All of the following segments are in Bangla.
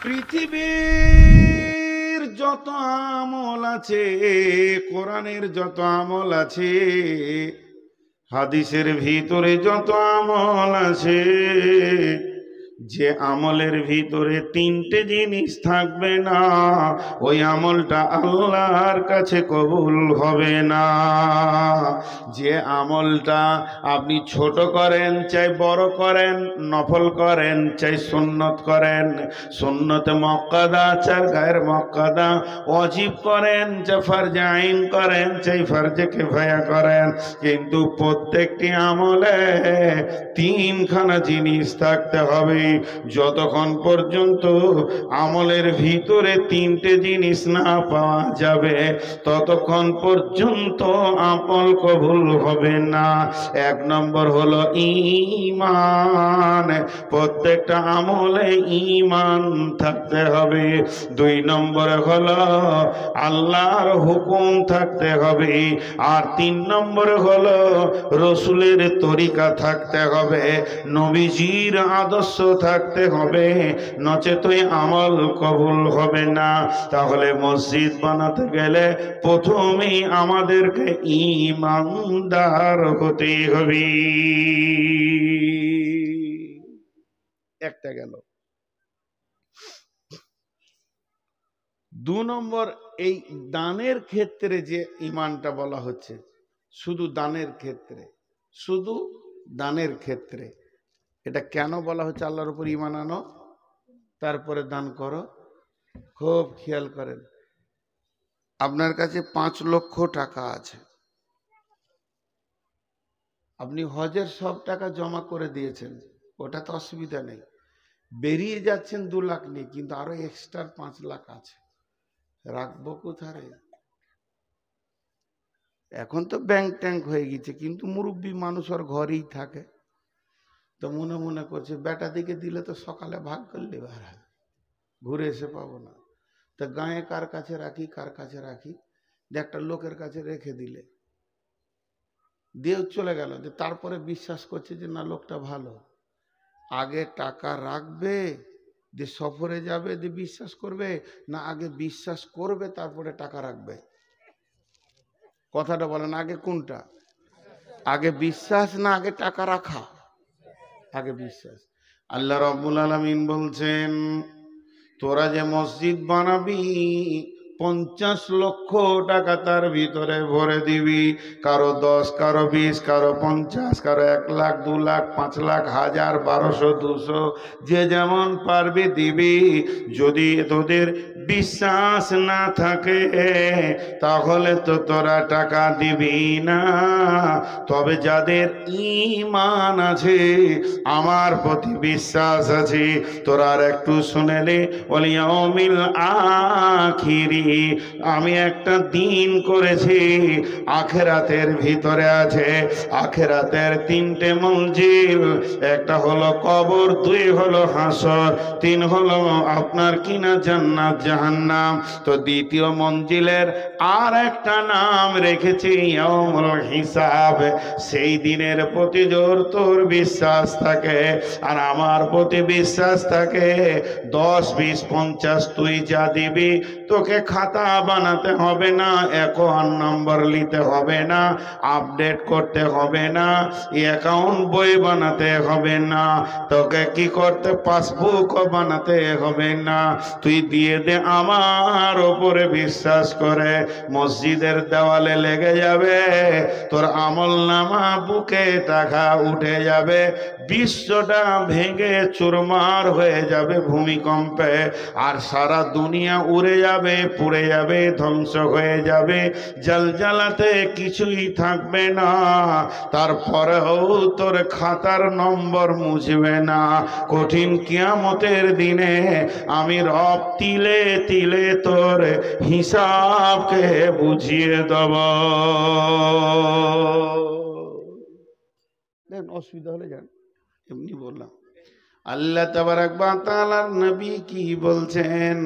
পৃথিবীর যত আমল আছে, কোরআনের যত আমল আছে, হাদিসের ভিতরে যত আমল আছে, যে আমলের ভিতরে তিনটে জিনিস থাকবে না, ওই আমলটা আল্লাহর কাছে কবুল হবে না। যে আমলটা আপনি ছোট করেন চাই বড় করেন, নফল করেন চাই সুন্নত করেন, সুন্নতে মুআক্কাদা চাই গায়র মুআক্কাদা, ওয়াজিব করেন চাই ফরজে আইন করেন চাই ফরজে কিফায়া করেন, কিন্তু প্রত্যেকটি আমলে তিনখানা জিনিস থাকতে হবে। যতক্ষণ পর্যন্ত আমলের ভিতরে তিনটে জিনিস না পাওয়া যাবে, ততক্ষণ পর্যন্ত আমল কবুল হবে না। এক নম্বর হলো ঈমান, প্রত্যেকটা আমলে ঈমান থাকতে হবে। দুই নম্বরে হলো আল্লাহর হুকুম থাকতে হবে। আর তিন নম্বরে হলো রসুলের তরিকা থাকতে হবে, নবীজির আদর্শ থাকতে হবে, নচেত আমল কবুল হবে না। তাহলে মসজিদ বানাতে গেলে প্রথমেই আমাদেরকে ঈমানদার হতে হবে। একটা গেল। দু নম্বর, এই দানের ক্ষেত্রে যে ঈমানটা বলা হচ্ছে, শুধু দানের ক্ষেত্রে, শুধু দানের ক্ষেত্রে, এটা কেন বলা হচ্ছে আল্লাহর উপর ঈমান আনো তারপরে দান করো? খুব খেয়াল করেন। আপনার কাছে 5 লক্ষ টাকা আছে, আপনি হজের সব টাকা জমা করে দিয়েছেন, ওটা তো অসুবিধা নেই। বেরিয়ে যাচ্ছেন 2 লাখ নিয়ে, কিন্তু আরো এক্সট্রা 5 লাখ আছে, রাখবো কোথায়? এখন তো ব্যাংক ট্যাঙ্ক হয়ে গেছে, কিন্তু মুরব্বী মানুষ আর ঘরেই থাকে, তো মনে মনে করছে বেটা দিকে দিলে তো সকালে ভাগ করলে বার হয়, ঘুরে এসে পাবো না, তা গায়ে কার কাছে রাখি, কার কাছে রাখি, একটা লোকের কাছে রেখে দিলে দিয়ে চলে গেল, যে তারপরে বিশ্বাস করছে যে না লোকটা ভালো। আগে টাকা রাখবে দিয়ে সফরে যাবে দিয়ে বিশ্বাস করবে, না আগে বিশ্বাস করবে তারপরে টাকা রাখবে? কথাটা বলেন, আগে কোনটা? আগে বিশ্বাস না আগে টাকা রাখা? আগে বিশ্বাস। আল্লাহ রাব্বুল আলামিন বলছেন, তোরা যে মসজিদ বানাবি 50 লক্ষ টাকা তার ভিতরে ভরে দিবি, কারো 10, কারো 20, কারো 50, কারো 1 লাখ, 2 লাখ, 5 লাখ, 1000, 1200, 200, যে যেমন পারবি দিবি। যদি তোদের বিশ্বাস না থাকে তাহলে তো তোরা টাকা দিবি না। তবে যাদের ঈমান আছে, আমার প্রতি বিশ্বাস আছে, তোরা আর একটু শুনেলে ওয়ালিয়াউমিল আখিরি, আমি একটা দিন করেছি আখেরাতের ভিতরে আছে। আখেরাতের 3টে মঞ্জিল, একটা হলো কবর, 2 হলো হাসর, 3 হলো আপনার কিনা জান্নাত জাহান্নাম। তো দ্বিতীয় মঞ্জিলের আর একটা নাম রেখেছি ইয়াউমুল হিসাব। সেই দিনের প্রতি জোর তোর বিশ্বাস থাকে আর আমার প্রতি বিশ্বাস থাকে, 10, 20, 50 তুই যা দিবি, তোকে খাতা বানাতে হবে না, অ্যাকাউন্ট নম্বর নিতে হবে না, আপডেট করতে হবে না, অ্যাকাউন্ট বই বানাতে হবে না, তোকে কি করতে পাসবুক বানাতে হবে না। তুই দিয়ে দে আমার ওপরে বিশ্বাস করে, মসজিদের দেওয়ালে লেগে যাবে, তোর আমল নামা বুকে টাকা উঠে যাবে, বিশ্বটা ভেঙে চুরমার হয়ে যাবে ভূমিকম্পে, আর সারা দুনিয়া উড়ে যাবে, পুড়ে যাবে, ধ্বংস হয়ে যাবে, জলজালাতে কিছুই থাকবে না। তারপরেও তোর খাতার নম্বর মুছবে না। কঠিন কিয়ামতের দিনে আমি রব তিলে তিলে তোর হিসাবকে বুঝিয়ে দেব। অসুবিধা হলে যান, এমনি বললাম। আল্লাহ তাবারাক ওয়া তাআলার নবী কি বলছেন?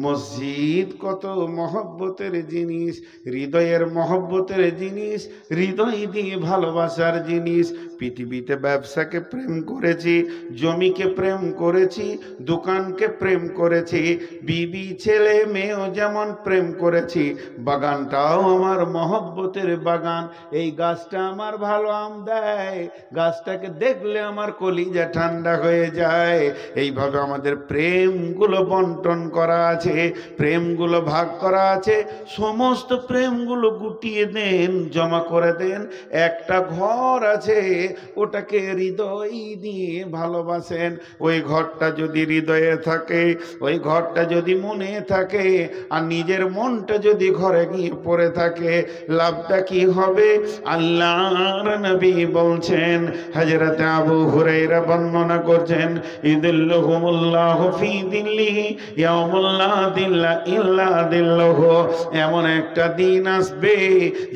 মসজিদ কত মহব্বতের জিনিস, হৃদয়ের মহব্বতের জিনিস, হৃদয় দিয়ে ভালোবাসার জিনিস। পৃথিবীতে ব্যবসাকে প্রেম করেছি, জমিকে প্রেম করেছি, দোকানকে প্রেম করেছি, বিবি ছেলে মেয়েও যেমন প্রেম করেছি, বাগানটাও আমার মহব্বতের বাগান। এই গাছটা আমার ভালো আম দেয়, গাছটাকে দেখলে আমার কলিজা ঠান্ডা হয়ে যায়। এইভাবে আমাদের প্রেমগুলো বন্টন করা আছে, প্রেমগুলো ভাগ করা আছে। সমস্ত প্রেমগুলো গুটিয়ে দেন, জমা করে দেন। একটা ঘর আছে, ওটাকে হৃদয় দিয়ে ভালোবাসেন। ওই ঘরটা যদি হৃদয়ে থাকে, ওই ঘরটা যদি মনে থাকে, আর নিজের মনটা যদি ঘরে গিয়ে পড়ে থাকে, লাভটা কি হবে? আল্লাহর নবী বলছেন, হযরত আবু হুরায়রা বর্ণনা করছেন, ইদিল্লুহুমুল্লাহু ফি দিল্লিহি ইয়াউমুল লা দিল্লা ইল্লা দিল্লুহু। এমন একটা দিন আসবে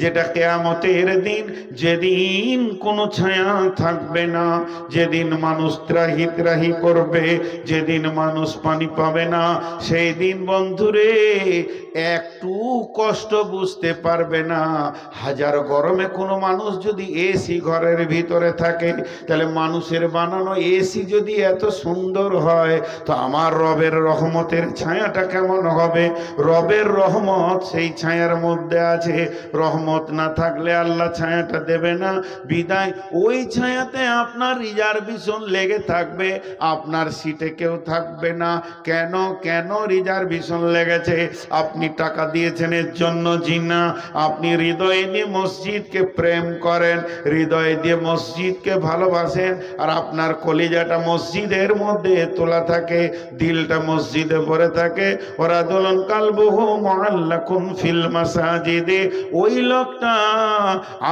যেটা কিয়ামতের দিন, যেদিন কোনো ছায়া থাকবে না, যেদিন মানুষ ত্রাহি ত্রাহি করবে, যেদিন মানুষ পানি পাবে না। সেই দিন বন্ধুরে একটু কষ্ট বুঝতে পারবে না। হাজার গরমে কোনো মানুষ যদি এসি ঘরের ভিতরে থাকে, তাহলে মানুষের বানানো এসি যদি এত সুন্দর হয়, তো আমার রবের রহমতের ছায়াটা কেমন হবে? রবের রহমত সেই ছায়ার মধ্যে আছে। রহমত না থাকলে আল্লাহ ছায়াটা দেবে না। বিদায় ওই ছায়াতে আপনার রিজার্ভেশন লেগে থাকবে, আপনার সিটে কেউ থাকবে না। কেন কেন রিজার্ভেশন লেগেছে? আপনি টাকা দিয়েছেন এর জন্য? জি না। আপনি হৃদয় দিয়ে মসজিদকে প্রেম করেন, হৃদয় দিয়ে মসজিদকে ভালোবাসেন, আর আপনার কলিজাটা মসজিদের মধ্যে তোলা থাকে, দিলটা মসজিদে ভরে থাকে। ওরা দোলন কালবুহু মুআল্লাকুন ফিল মাসাজিদে। ওই লোকটা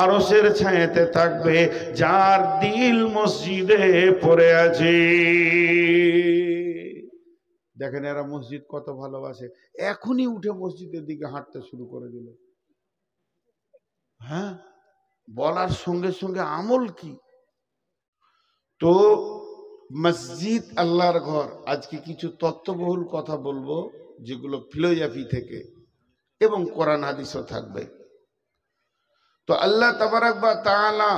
আরশের ছায়াতে থাকবে যার দিল মসজিদে পড়ে আছে। দেখেন এরা মসজিদ কত ভালোবাসে, এখনই উঠে মসজিদের দিকে হাঁটতে শুরু করে দিল। হ্যাঁ, বলার সঙ্গে সঙ্গে আমল কি? তো মসজিদ আল্লাহর ঘর। আজকে কিছু তত্ত্ববহুল কথা বলবো, যেগুলো ফিলোসফি থেকে এবং কোরআন হাদিসও থাকবে। তো আল্লাহ তাবারাক ওয়া তাআলা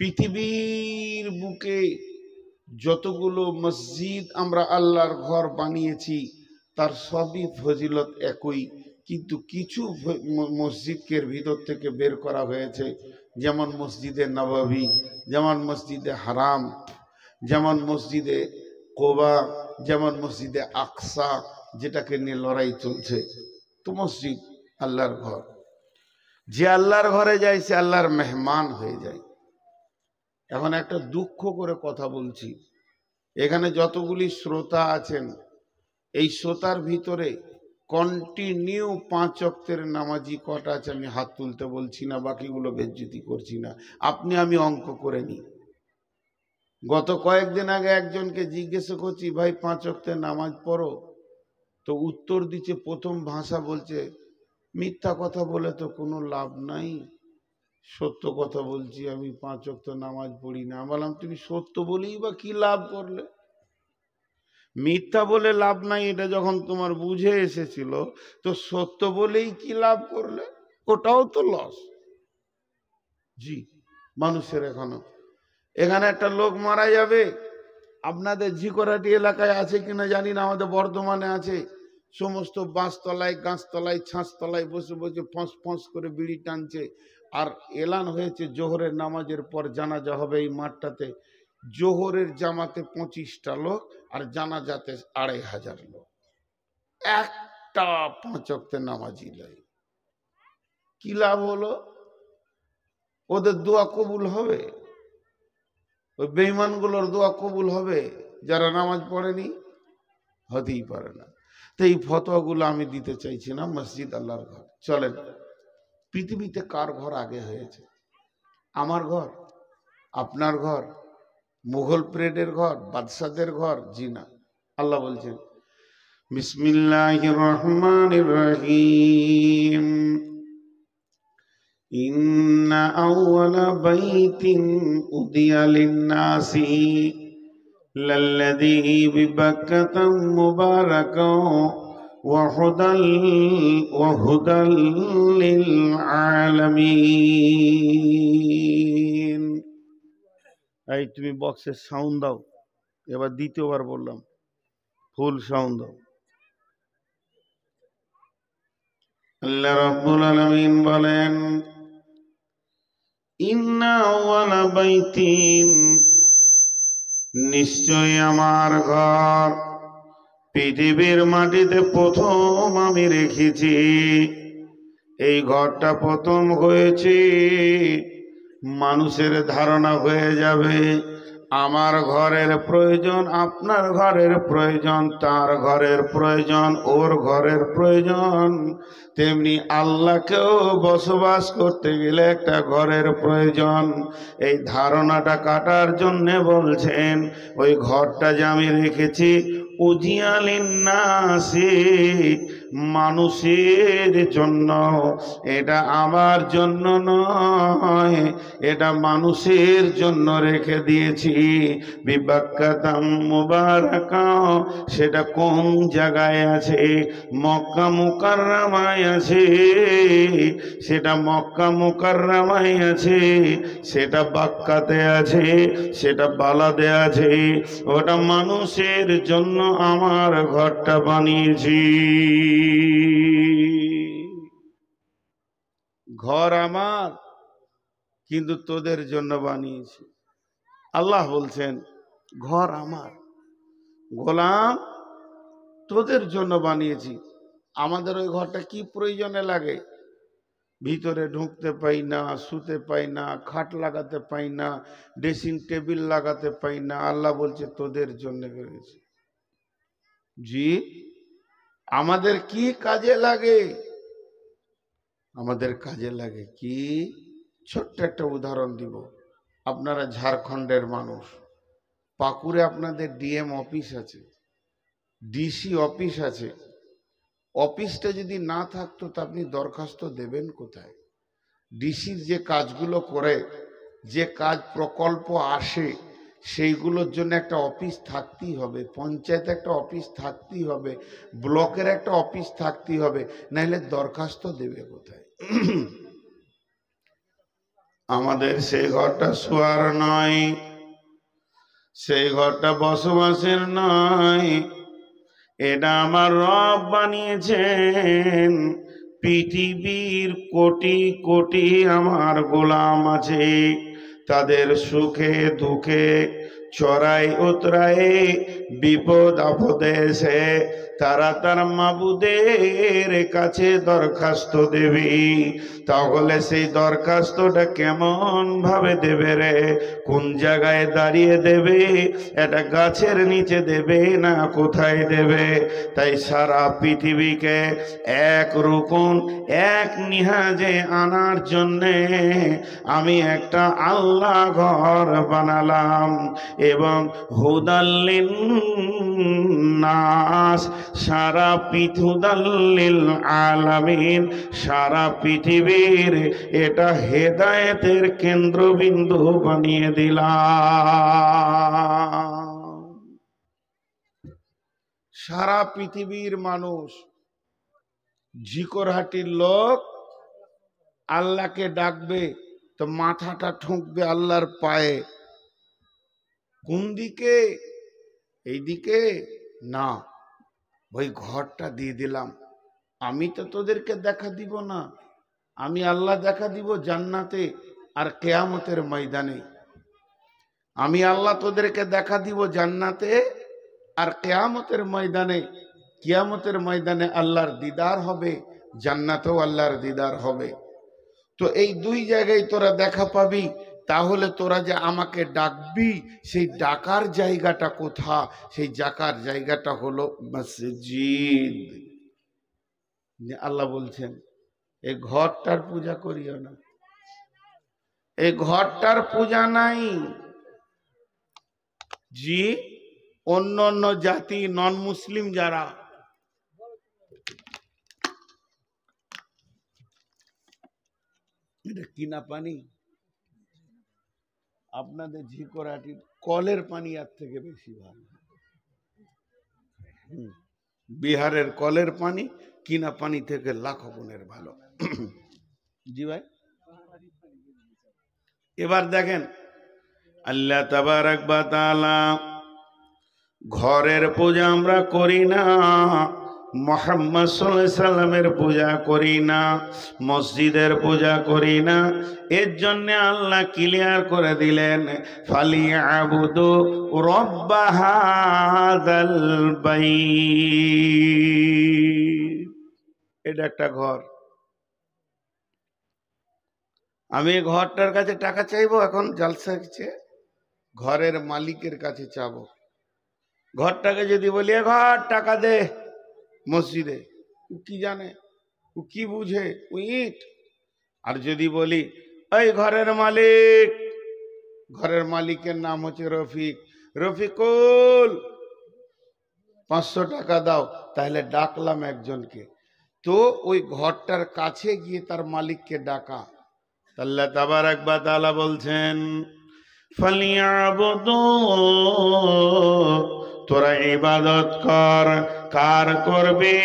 পৃথিবীর বুকে যতগুলো মসজিদ আমরা আল্লাহর ঘর বানিয়েছি, তার সবই ফজিলত একই, কিন্তু কিছু মসজিদকে ভিতর থেকে বের করা হয়েছে, যেমন মসজিদে নববী, যেমন মসজিদে হারাম, যেমন মসজিদে কোবা, যেমন মসজিদে আকসা, যেটাকে নিয়ে লড়াই চলছে। তো মসজিদ আল্লাহর ঘর, যে আল্লাহর ঘরে যায় সে আল্লাহর মেহমান হয়ে যায়। এখন একটা দুঃখ করে কথা বলছি, এখানে যতগুলি শ্রোতা আছেন, এই শ্রোতার ভিতরে কন্টিনিউ 5 ওয়াক্তের নামাজি কটা আছে? আমি হাত তুলতে বলছি না, বাকিগুলো বেজ্জতি করছি না, আপনি আমি অঙ্ক করে নিই। গত কয়েকদিন আগে একজনকে জিজ্ঞেস করছি, ভাই 5 ওয়াক্তের নামাজ পড়ো? তো উত্তর দিচ্ছে, প্রথম ভাষা বলছে, মিথ্যা কথা বলে তো কোনো লাভ নাই, সত্য কথা বলছি, আমি 5 ওয়াক্ত নামাজ পড়ি না। বললাম, তুমি সত্য বলেই বা কি লাভ করলে? মিথ্যা বলে লাভ নাই, এটা যখন তোমার বুঝে এসেছিল, তো সত্য বলেই কি লাভ করলে? ওটাও তো লস। জি, মানুষের এখানে একটা লোক মারা যাবে, আপনাদের ঝিকরাটি এলাকায় আছে কিনা জানি না, আমাদের বর্ধমানে আছে। সমস্ত বাঁশতলায়, গাছতলায়, ছাঁচতলায় বসে বসে ফস ফস করে বিড়ি টানছে। আর এলান হয়েছে জোহরের নামাজের পর জানাজা হবে এই মাঠটাতে। জোহরের জামাতে 25টা লোক, আর জানাজাতে 2500 লোক। একটা 5 ওয়াক্তের নামাজি নয়। কি লাভ হলো? ওদের দোয়া কবুল হবে? ওই বেঈমানগুলোর দোয়া কবুল হবে যারা নামাজ পড়েনি? হতেই পারে না। তো এই ফতোয়াগুলো আমি দিতে চাইছি না। মসজিদ আল্লাহর ঘর। চলেন, পৃথিবীতে কার ঘর আগে হয়েছে? আমার ঘর? আপনার ঘর? মুঘল প্রেডের ঘর? বাদশাদের ঘর? জি না। আল্লাহ বলছেন, বিসমিল্লাহির রহমানির রহিম, ইন্না আউওয়ালা বাইতিন উদিয়া লিন্নাসি লাল্লাযী বিবাক্কাতা মুবারাকাও ওয়া হুদাল লিল আলামিন। এই তুমি বক্সের সাউন্ড দাও, এবার দ্বিতীয়বার বললাম ফুল সাউন্ড দাও। আল্লাহ রাব্বুল আলামিন বলেন, ইন্না আওয়ালা বাইতিন, নিশ্চয় আমার ঘর পৃথিবীর মাটিতে প্রথম আমি রেখেছি। এই ঘরটা প্রথম হয়েছে, মানুষের ধারণা হয়ে যাবে আমার ঘরের প্রয়োজন, আপনার ঘরের প্রয়োজন, তার ঘরের প্রয়োজন, ওর ঘরের প্রয়োজন। তেমনি আল্লাহকেও বসবাস করতে গেলে একটা ঘরের প্রয়োজন। এই ধারণাটা কাটার জন্যে বলছেন ওই ঘরটা যে আমি রেখেছি উজিয়ালিন্নাসি, মানুষের জন্য, এটা আমার জন্য নয়, এটা মানুষের জন্য রেখে দিয়েছি। বিবাক্কাতাম মুবারাকা, সেটা কোন জায়গায় আছে? মক্কা মুকাররমায় আছে, সেটা মক্কা মুকাররমায় আছে, সেটা বাক্কাতে আছে, সেটা বালাদে আছে। ওটা মানুষের জন্য আমার ঘরটা বানিয়েছি। ঘর আমার, কিন্তু তোদের জন্য বানিয়েছি। আল্লাহ বলছেন ঘর আমার, গোলাম তোদের জন্য বানিয়েছি। আমাদের ওই ঘরটা কি প্রয়োজনে লাগে? ভিতরে ঢুকতে পাই না, শুতে পাই না, খাট লাগাতে পাই না, ড্রেসিং টেবিল লাগাতে পাই না। আল্লাহ বলছে তোদের জন্য করেছি। জি, আমাদের কি কাজে লাগে? আমাদের কাজে লাগে কি? ছোট্ট একটা উদাহরণ দিব। আপনারা ঝাড়খণ্ডের মানুষ, পাকুড়ে আপনাদের ডিএম অফিস আছে, ডিসি অফিস আছে। অফিসটা যদি না থাকতো তা আপনি দরখাস্ত দেবেন কোথায়? ডিসির যে কাজগুলো করে, যে কাজ প্রকল্প আসে, সেইগুলোর জন্য একটা অফিস থাকতেই হবে। পঞ্চায়েতে একটা অফিস থাকতেই হবে, ব্লকের একটা অফিস থাকতেই হবে, নাহলে দরখাস্ত দেবে কোথায়? আমাদের সেই ঘরটা শোয়ার নয়, সেই ঘরটা বসবাসের নয়, এটা আমার রব বানিয়েছেন। পৃথিবীর কোটি কোটি আমার গোলাম আছে, তাদের সুখে দুঃখে, চড়াই উতরায়, বিপদ আপদে এসে তারা তার মাবুদের কাছে দরখাস্ত দেবে। তাহলে সেই দরখাস্তটা কেমন ভাবে দেবে রে? কোন জায়গায় দাঁড়িয়ে দেবে? এটা গাছের নিচে দেবে না কোথায় দেবে? তাই সারা পৃথিবীকে এক রুকুন, এক নিহাজে আনার জন্যে আমি একটা আল্লাহ ঘর বানালাম। এবং হুদাল্লিন নাস, সারা হুদাল্লিল আলামিন, সারা পৃথিবীর এটা হেদায়েতের কেন্দ্রবিন্দু বানিয়ে দিলাম। সারা পৃথিবীর মানুষ, ঝিকরহাটির লোক আল্লাহকে ডাকবে তো মাথাটা ঠুকবে আল্লাহর পায়ে। কোন দিকে? এই দিকে না, ওই ঘরটা দিয়ে দিলাম। আমি তো তোদেরকে দেখা দিব না, আমি আল্লাহ দেখা দিব জান্নাতে আর কিয়ামতের ময়দানে। আমি আল্লাহ তোদেরকে দেখা দিব জান্নাতে আর কিয়ামতের ময়দানে। কিয়ামতের ময়দানে আল্লাহর দিদার হবে, জান্নাতেও আল্লাহর দিদার হবে। তো এই দুই জায়গায় তোরা দেখা পাবি। তাহলে তোরা যে আমাকে ডাকবি, সেই ডাকার জায়গাটা কোথা? সেই ডাকার জায়গাটা হলো মসজিদ। আল্লাহ বলছেন এই ঘরটার পূজা করিও না, এই ঘরটার পূজা নাই। জি, অন্য অন্য জাতি, নন মুসলিম যারা, এটা কিনা পানি, আপনাদের ঝিকরাটির কলের পানি আর থেকে বেশি ভালো। বিহারের কলের পানি কিনা পানি থেকে লাখো গুণের ভালো। জি ভাই, এবার দেখেন আল্লাহ তাবারাক ওয়া তাআলা ঘরের পূজা আমরা করি না, মুহাম্মদ সাল্লাল্লাহু আলাইহি সাল্লামের পূজা করি না, মসজিদের পূজা করি না। এর জন্য আল্লাহ ক্লিয়ার করে দিলেন ফালিয়াবুদু রাব্ব হাযাল বাইত। এটা একটা ঘর, আমি ঘরটার কাছে টাকা চাইবো, এখন জালসা হচ্ছে ঘরের মালিকের কাছে চাবো। ঘরটাকে যদি বলি ঘর টাকা দে মসজিদে, ও কি জানে, ও কি বুঝে, ও ইট। আর যদি বলি এই ঘরের মালিক, ঘরের মালিকের নাম হচ্ছে রফিক, রফিকুল 500 টাকা দাও, তাহলে ডাকলাম একজনকে, তো ওই ঘরটার কাছে গিয়ে তার মালিককে ডাকা। আল্লাহ তাবারাক ওয়া তাআলা বলছেন ফালিয়াবুদু, তোরা ইবাদত কর, কার করবি?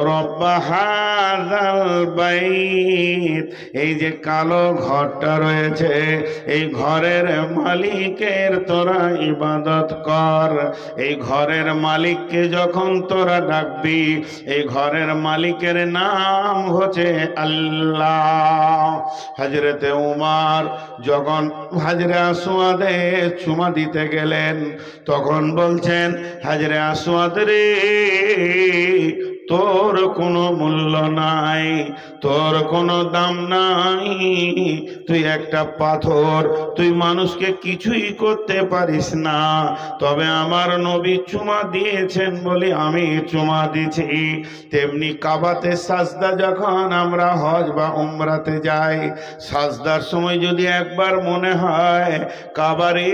রব্ব হাযাল বাইত, এই যে কালো ঘরটা রয়েছে এই ঘরের মালিকের তোরা ইবাদত কর। এই ঘরের মালিককে যখন তোরা ডাকবি, এই ঘরের মালিকের নাম হচ্ছে আল্লাহ। হযরতে উমর যখন হাজরে আসওয়াদে চুমা দিতে গেলেন, তখন বলছেন হাজরে আসওয়াদ রে, তোর কোনো মূল্য নাই, তোর কোনো দাম নাই, তুই একটা পাথর, তুই মানুষকে কিছুই করতে পারিস না, তবে আমার নবী চুমা দিয়েছেন বলে আমি চুমা দিছি। তেমনি কাবাতে সাজদা যখন আমরা হজ বা উমরাতে যাই, সাজদার সময় যদি একবার মনে হয় কাবারে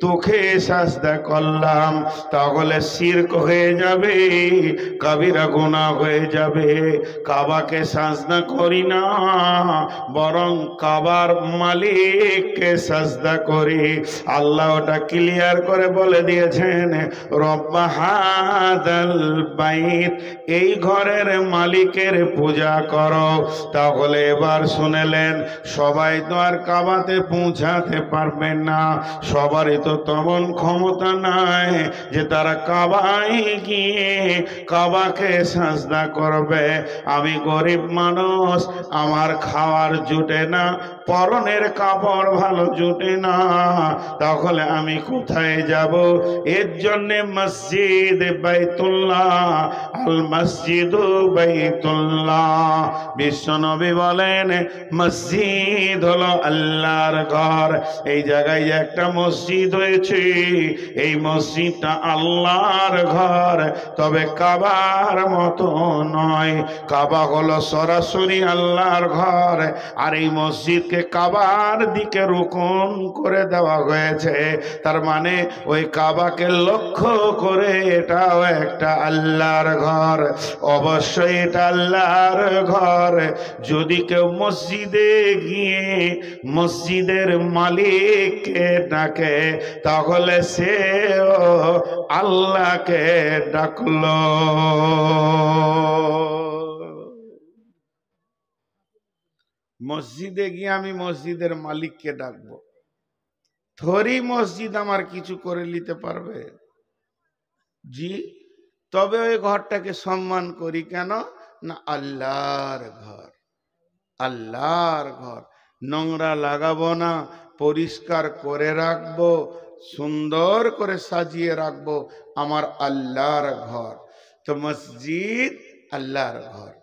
তোকে সাজদা করলাম, তাহলে শিরক হয়ে যাবে, কবিরা গুনাহ হয়ে যাবে। কাবাকে সাজদা করি না, বরং কাবার মালিককে সাজদা করি। আল্লাহ ওটা ক্লিয়ার করে বলে দিয়েছেন রব্ব হাযাল বাইত, এই ঘরের মালিকের পূজা করো। তাহলে এবার শুনেলেন, সবাই তো আর কাবাতে পৌঁছাতে পারবেন না, সবারই তো তেমন ক্ষমতা নাই যে তারা কাবায় গিয়ে কাবাকে সাজদা করবে। আমি গরিব মানুষ, আমার খাওয়ার জুটে না, পরনের কাপড় ভালো জুটে না, তাহলে আমি কোথায় যাব? এর জন্যে মসজিদ বাইতুল্লাহ, আল মসজিদু বাইতুল্লাহ, বিশ্বনবী বলেন মসজিদ হলো আল্লাহর ঘর। এই জায়গায় যে একটা মসজিদ হয়েছে, এই মসজিদটা আল্লাহর ঘর, তবে কাবার মতো নয়। কাবা হলো সরাসরি আল্লাহর ঘর, আর এই মসজিদকে কাবার দিকে রুকন করে দেওয়া হয়েছে। তার মানে ওই কাবাকে লক্ষ্য করে এটাও একটা আল্লাহর ঘর। অবশ্যই এটা আল্লাহর ঘর। যদি কেউ মসজিদে গিয়ে মসজিদের মালিককে ডাকে, তাহলে সেও আল্লাহকে ডাকলো। মসজিদে গিয়ে আমি মসজিদের মালিককে ডাকবো, থরি মসজিদ আমার কিছু করে নিতে পারবে? জি, তবে ওই ঘরটাকে সম্মান করি কেন না? আল্লাহর ঘর, আল্লাহর ঘর। নোংরা লাগাবো না, পরিষ্কার করে রাখবো, সুন্দর করে সাজিয়ে রাখবো, আমার আল্লাহর ঘর। তো মসজিদ আল্লাহর ঘর,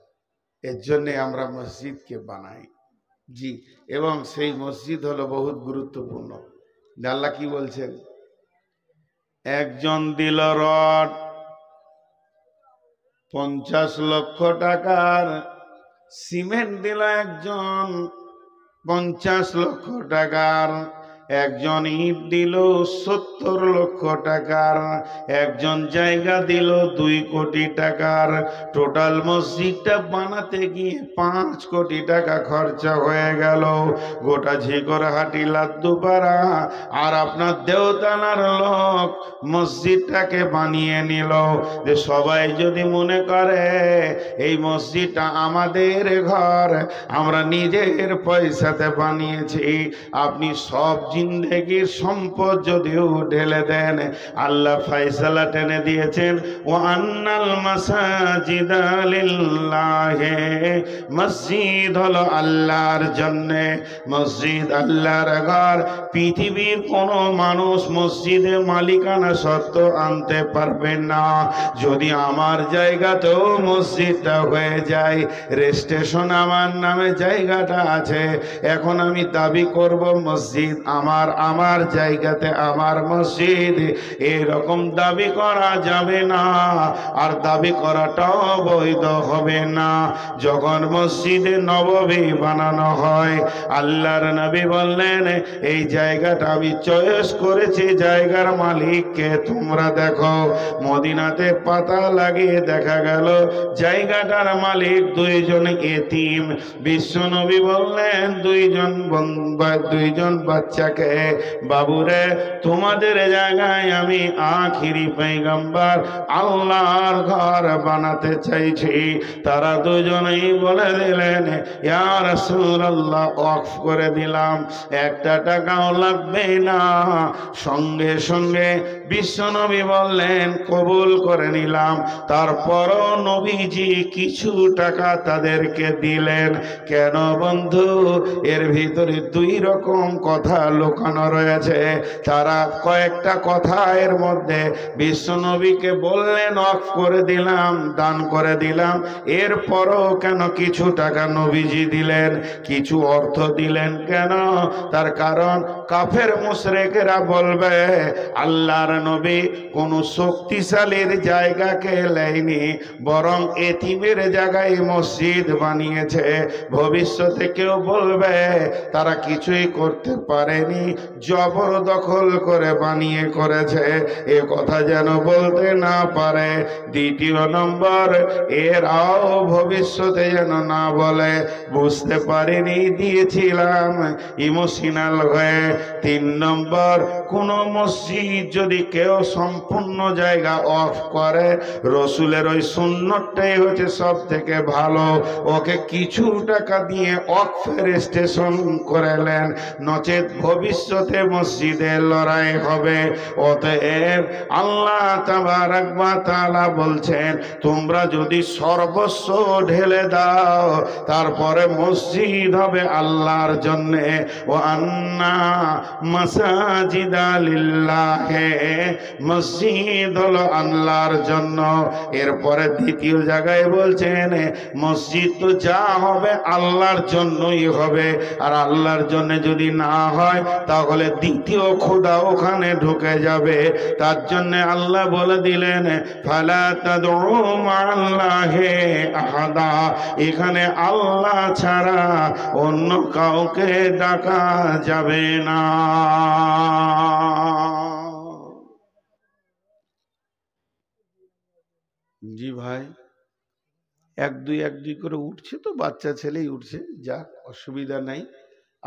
এর জন্যে আমরা মসজিদকে বানাই। জি, এবং সেই মসজিদ হলো বহুত গুরুত্বপূর্ণ। আল্লাহ কি বলছেন? একজন দিল রড 50 লক্ষ টাকার, সিমেন্ট দিল একজন 50 লক্ষ টাকার, একজন ইট দিল 70 লক্ষ টাকার, একজন জায়গা দিল 2 কোটি টাকার। টোটাল মসজিদটা বানাতে গিয়ে 5 কোটি টাকা খরচা হয়ে গেল। গোটা ঝিকরহাটি লাদ্দুপাড়া আর আপনার দেওতানার লোক মসজিদটাকে বানিয়ে নিল যে সবাই যদি মনে করে এই মসজিদটা আমাদের ঘর, আমরা নিজের পয়সাতে বানিয়েছি। আপনি সব জিন্দেগির সম্পদ যদিও ঢেলে দেন, আল্লাহ ফয়সালা টেনে দিয়েছেন ও আন্নাল মাসাজিদা লিল্লাহি, মসজিদ হলো আল্লাহর জন্য, মসজিদ আল্লাহর ঘর। পৃথিবীর কোন মানুষ মসজিদে মালিকানা সত্ত্ব আনতে পারবে না। যদি আমার জায়গাতেও মসজিদটা হয়ে যায়, রেজিস্ট্রেশন আমার নামে জায়গাটা আছে, এখন আমি দাবি করব মসজিদ আমার জায়গাতে আমার মসজিদ, এরকম দাবি করা যাবে না, আর দাবি করাটাও বৈধ হবে না। যখন মসজিদে নববী বানানো হয়, আল্লাহর নবী বললেন এই জায়গাটা আমি চয়েস করেছি, জায়গার মালিককে তোমরা দেখো। মদিনাতে পাতা লাগিয়ে দেখা গেল জায়গাটার মালিক 2 জন এতিম। বিশ্বনবী বললেন 2 জন বাচ্চাকে, বাবুরে তোমাদের জায়গায় আমি আখিরি পয়গম্বর আল্লাহর ঘর বানাতে চাইছি। তারা 2 জনেই বলে দিলেন ইয়া রাসূলুল্লাহ, ওয়াকফ করে দিলাম, 1 টাকাও লাগবে না। সঙ্গে সঙ্গে বিশ্বনবী বললেন কবুল করে নিলাম। তারপরও নবীজি কিছু টাকা তাদেরকে দিলেন। কেন বন্ধু? এর ভিতরে 2 রকম কথা লুকানো রয়েছে। তারা কয়েকটা কথা এর মধ্যে বিশ্বনবীকে বললেন ওয়াকফ করে দিলাম, দান করে দিলাম, এরপরও কেন কিছু টাকা নবীজি দিলেন, কিছু অর্থ দিলেন কেন? তার কারণ কাফের মুশরিকরা বলবে আল্লাহর নবী কোন শক্তিশালীর জায়গাকে নেয়নি, বরং এতিমের জায়গায় মসজিদ বানিয়েছে। ভবিষ্যতে কেউ বলবে তারা কিছুই করতে পারেনি, জবরদখল করে বানিয়ে করেছে, এ কথা যেন বলতে না পারে। দ্বিতীয় নম্বর, এরাও ভবিষ্যতে যেন না বলে বুঝতে পারিনি, দিয়েছিলাম ইমোশনাল হয়ে। 3 নম্বর, কোন মসজিদ যদি কেউ সম্পূর্ণ জায়গা অফ করে, রসুলের ওই সুন্নতটাই হচ্ছে সব থেকে ভালো, ওকে কিছু টাকা দিয়ে অফ রেজিস্ট্রেশন করেলেন, নচেত ভবিষ্যতে মসজিদের লড়াই হবে। অতএব আল্লাহ তাবারক ওয়া তাআলা বলছেন তোমরা যদি সর্বস্ব ঢেলে দাও, তারপরে মসজিদ হবে আল্লাহর জন্য। ও আন্না মাসাজিদা লিল্লাহি, মসজিদ হলো আল্লাহর জন্য। এরপরে দ্বিতীয় জায়গায় বলছেন মসজিদ তো যা হবে আল্লাহর জন্যই হবে, আর আল্লাহর জন্য যদি না হয় তাহলে দ্বিতীয় খোদা ওখানে ঢুকে যাবে। তার জন্য আল্লাহ বলে দিলেন ফালা তাদউ মা'আল্লাহি আহাদা, এখানে আল্লাহ ছাড়া অন্য কাউকে ডাকা যাবে না। জি ভাই, 1-2 করে উঠছে তো, বাচ্চা ছেলেই উঠছে, যাক অসুবিধা নাই।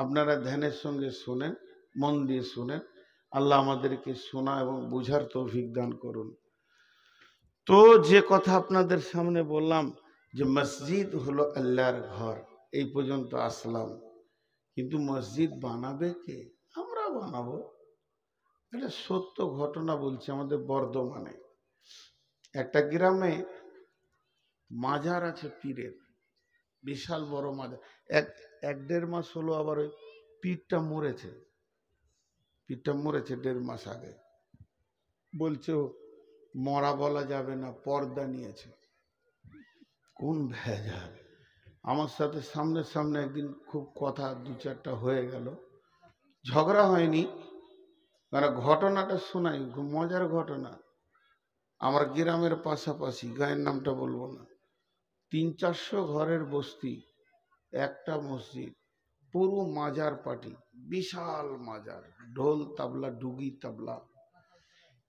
আপনারা ধ্যানের সঙ্গে শোনেন, মন দিয়ে শোনেন। আল্লাহ আমাদেরকে শোনা এবং বুঝার তৌফিক দান করুন। তো যে কথা আপনাদের সামনে বললাম যে মসজিদ হলো আল্লাহর ঘর, এই পর্যন্ত আসলাম। কিন্তু মসজিদ বানাবে কে? আমরা বানাবো। এটা সত্য ঘটনা বলছি। আমাদের বর্ধমানে একটা গ্রামে মাজার আছে পীরের, বিশাল বড় মাজার। 1-1.5 মাস হলো আবার ওই পীরটা মরেছে। 1.5 মাস আগে। বলছে মরা বলা যাবে না, পর্দা নিয়েছে। কোন ভেজাল! আমার সাথে সামনে সামনে একদিন খুব কথা 2-4টা হয়ে গেল, ঝগড়া হয়নি, কারণ ঘটনাটা শোনাই, খুব মজার ঘটনা। আমার গ্রামের পাশাপাশি, গায়ের নামটা বলবো না, 300-400 ঘরের বস্তি, একটা মসজিদ, পুরো মাজার পাটি, বিশাল মাজার, ঢোল তাবলা, ডুগি তাবলা।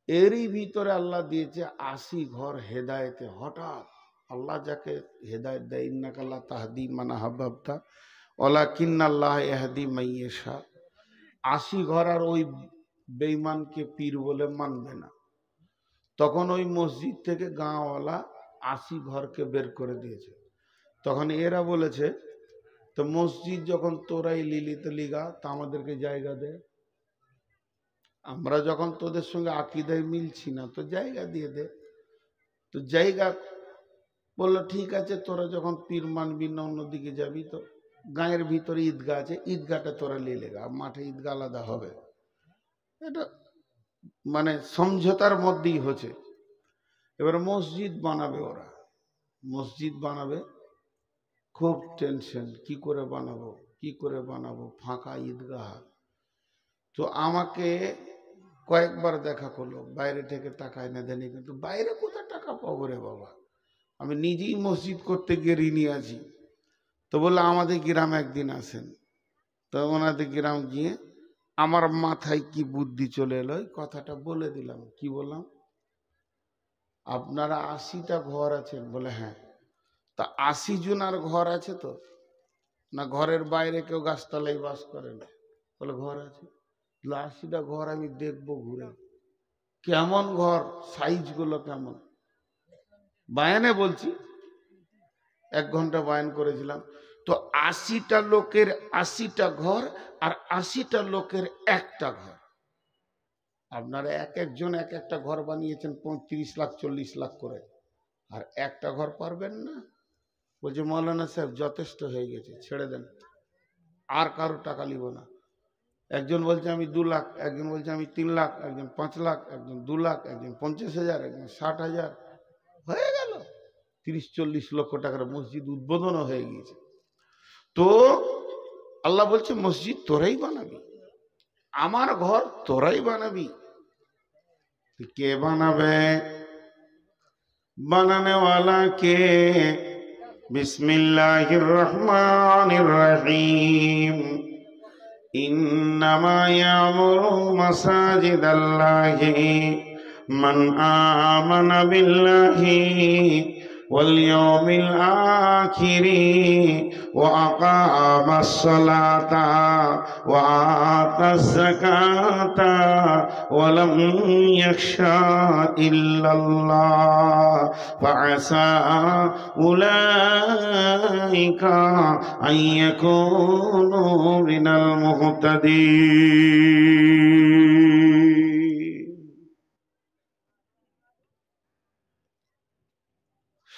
এরই ভিতরে আল্লাহ দিয়েছে 80 ঘর হেদায়েতে। হঠাৎ আল্লাহ যাকে হেদায়েত দেয়, ইন্নাকা লা তাহদি মান আহবাবতা ওয়ালাকিন্নাল্লাহ ইয়াহদি মান ইয়াশা। 80 ঘর আর ওই বেঈমানকে পীর বলে মানবে না। তখন ওই মসজিদ থেকে গাঁওয়ালা 80 ঘরকে বের করে দিয়েছে। তখন এরা বলেছে, তো মসজিদ যখন তোরাই লিলি তো লিগা, তা আমাদেরকে জায়গা দে। আমরা যখন তোদের সঙ্গে আকীদায় মিলছি না, তো জায়গা দিয়ে দে। তো জায়গা বললো ঠিক আছে, তোরা যখন পীর মানবি না, অন্যদিকে যাবি, তো গাঁয়ের ভিতরে ঈদগাহ আছে, ঈদগাহটা তোরা নিয়ে লেগা, মাঠে ঈদগাহ আলাদা হবে। এটা মানে সমঝোতার মধ্যেই হচ্ছে। এবার মসজিদ বানাবে ওরা, মসজিদ বানাবে, খুব টেনশন, কি করে বানাবো, কি করে বানাবো, ফাঁকা ঈদগাহ। তো আমাকে কয়েকবার দেখা করলো, বাইরে থেকে টাকা এনে দেয়নি। কিন্তু বাইরে কোথায় টাকা পাবো রে বাবা, আমি নিজেই মসজিদ করতে গিয়ে ঋণী আছি। তো বললো আমাদের গ্রামে একদিন আসেন। তো ওনাদের গ্রাম গিয়ে আমার মাথায় কি বুদ্ধি চলে এলো, কথাটা বলে দিলাম। কি বললাম, আপনারা 80টা ঘর আছেন? বলে হ্যাঁ। তা 80 জনার ঘর আছে তো, না ঘরের বাইরে কেউ গাছতলায় বাস করে না? বলে ঘর আছে। 80টা ঘর আমি দেখবো ঘুরে, কেমন ঘর, সাইজ গুলো কেমন। বায়ানে বলছি, 1 ঘন্টা বায়ান করেছিলাম। তো 80টা লোকের 80টা ঘর, আর 80টা লোকের একটা ঘর। আপনারা এক একজন এক একটা ঘর বানিয়েছেন 35 লাখ 40 লাখ করে, আর একটা ঘর পারবেন না? বলছে মৌলানা সাহেব যথেষ্ট হয়ে গেছে, ছেড়ে দেন, আর কারো টাকা নিব না। একজন বলছে আমি 2 লাখ, একজন বলছে আমি 3 লাখ, একজন 5 লাখ, একজন 2 লাখ, একজন 50,000, একজন 60,000। হয়ে গেল 30-40 লক্ষ টাকার মসজিদ উদ্বোধনও হয়ে গিয়েছে। তো আল্লাহ বলছে মসজিদ তোরাই বানাবি, আমার ঘর তোরাই বানাবি। কে বানাবে? বানানে ওয়ালা কে? বিসমিল্লাহির রহমানির রহিম। ইন্নামা ইয়ামুরু মাসাজিদাল্লাহি মান আমানা বিল্লাহি ওয়াল ইয়াউমিল আখিরি ওয়া আকামাস সালাতা ওয়া আতাজ যাকাতা ওয়া লাম ইয়াখশা ইল্লাল্লাহ ফাআসা উলাইকা আন ইয়াকুনু মিনাল মুহতাদিন।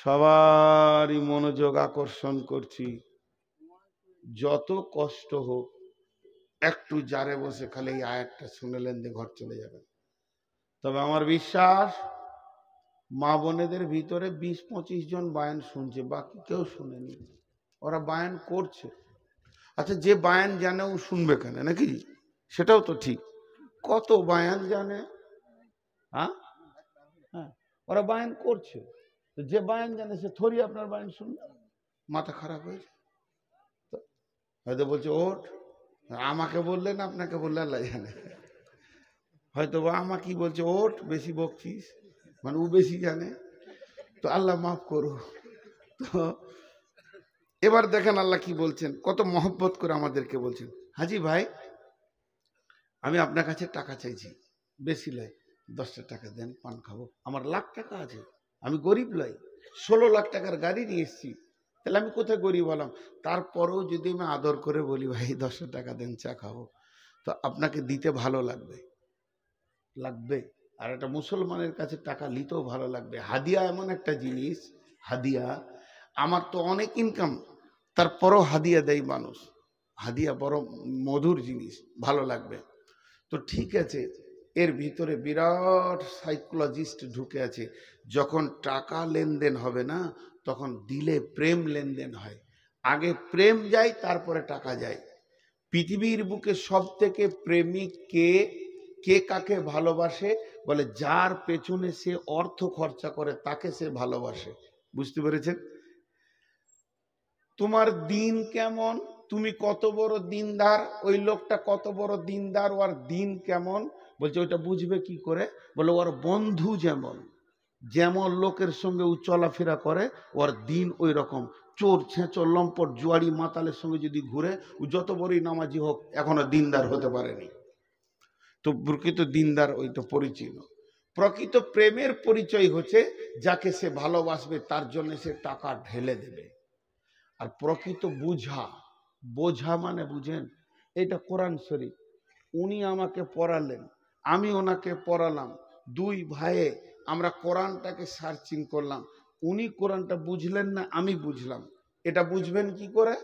সবারই মনোযোগ আকর্ষণ করছি, যত কষ্ট হোক একটু জারে বসে খালি এই আয়াতটা শুনেলেন দিয়ে ঘর চলে যাবেন। তবে আমার বিশ্বাস মা বোনেদের ভিতরে 20-25 জন বায়ান শুনছে, বাকি কেউ শুনেনি। ওরা বায়ান করছে। আচ্ছা, যে বায়ান জানে ও শুনবে কেন, নাকি? সেটাও তো ঠিক। কত বায়ান জানে, হ্যাঁ, ওরা বায়ান করছে। যে বায়ান জানে সে থরি আপনার বায়ান শুনবে? মাথা খারাপ হয়েছে। হয়তো বলছে ওঠ, আমাকে বললেন, আপনাকে বললে আল্লাহ জানে। হয়তো বা আমাকে বলছে ওঠ, বেশি বকছিস, মানে ও বেশি জানে। তো আল্লাহ মাফ করো। তো এবার দেখেন আল্লাহ কি বলছেন, কত মহব্বত করে আমাদেরকে বলছেন। হাজি ভাই, আমি আপনার কাছে টাকা চাইছি, বেশি লাই, 10টা টাকা দেন, পান খাবো। আমার লাখ টাকা আছে, আমি গরিব লাই, 16 লাখ টাকার গাড়ি নিয়ে এসছি, তাহলে আমি কোথায় গরিব হলাম? তারপরেও যদি আমি আদর করে বলি ভাই 10টা টাকা দেন, চা খাবো, তো আপনাকে দিতে ভালো লাগবে, লাগবে। আর একটা মুসলমানের কাছে টাকা নিতেও ভালো লাগবে। হাদিয়া এমন একটা জিনিস, হাদিয়া, আমার তো অনেক ইনকাম, তারপরও হাদিয়া দেয় মানুষ। হাদিয়া বড় মধুর জিনিস, ভালো লাগবে। তো ঠিক আছে, এর ভিতরে বিরাট সাইকোলজিস্ট ঢুকে আছে। যখন টাকা লেনদেন হবে না, তখন দিলে প্রেম লেনদেন হয়। আগে প্রেম যায়, তারপরে টাকা যায়। পৃথিবীর বুকে সব থেকে প্রেমিক কে? কে কাকে ভালোবাসে? বলে যার পেছনে সে অর্থ খরচা করে তাকে সে ভালোবাসে। বুঝতে পেরেছেন? তোমার দিন কেমন, তুমি কত বড় দিনদার, ওই লোকটা কত বড় দিনদার, ওর দিন কেমন। বলছে ওইটা বুঝবে কি করে? বলে ওর বন্ধু যেমন, যেমন লোকের সঙ্গে ও চলাফেরা করে, ওর দিন ওই রকম। চোর ছেঁচর লম্পট জুয়ারি মাতালের সঙ্গে যদি ঘুরে, ও যত বড়ই নামাজি হোক এখনো দিনদার হতে পারেনি। তো প্রকৃত দিনদার ওই তো পরিচিত। প্রকৃত প্রেমের পরিচয় হচ্ছে যাকে সে ভালোবাসবে তার জন্য সে টাকা ঢেলে দেবে। আর প্রকৃত বোঝা মানে বুঝেন, এটা কোরআন শরীফ। উনি আমাকে পড়ালেন, আমি ওনাকে পড়ালাম, দুই ভাইয়ে আমরা কোরআনটাকে সার্চিং করলাম। উনি কোরআনটা বুঝলেন না, আমি বুঝলাম। এটা বুঝবেন কি করে?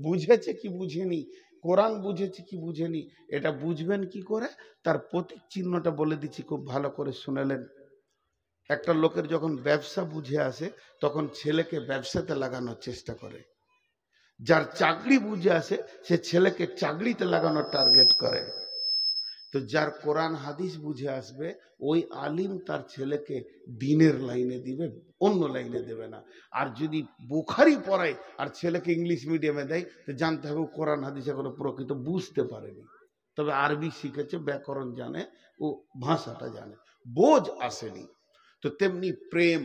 বুঝেছে কি বুঝেনি, কোরআন বুঝেছে কি বুঝেনি, এটা বুঝবেন কি করে? তার প্রতীক চিহ্নটা বলে দিচ্ছি, খুব ভালো করে শুনেলেন। একটা লোকের যখন ব্যবসা বুঝে আসে তখন ছেলেকে ব্যবসাতে লাগানোর চেষ্টা করে। যার চাকরি বুঝে আসে সে ছেলেকে চাকরিতে লাগানোর টার্গেট করে। তো যার কোরআন হাদিস বুঝে আসবে ওই আলিম তার ছেলেকে দিনের লাইনে দিবে, অন্য লাইনে দেবে না। আর যদি বুখারি পড়ায় আর ছেলেকে ইংলিশ মিডিয়ামে দেয়, তো জানতে হবে কোরআন হাদিস এখনো প্রকৃত বুঝতে পারেনি, তবে আরবি শিখেছে, ব্যাকরণ জানে, ও ভাষাটা জানে, বোঝ আসেনি। তো তেমনি প্রেম।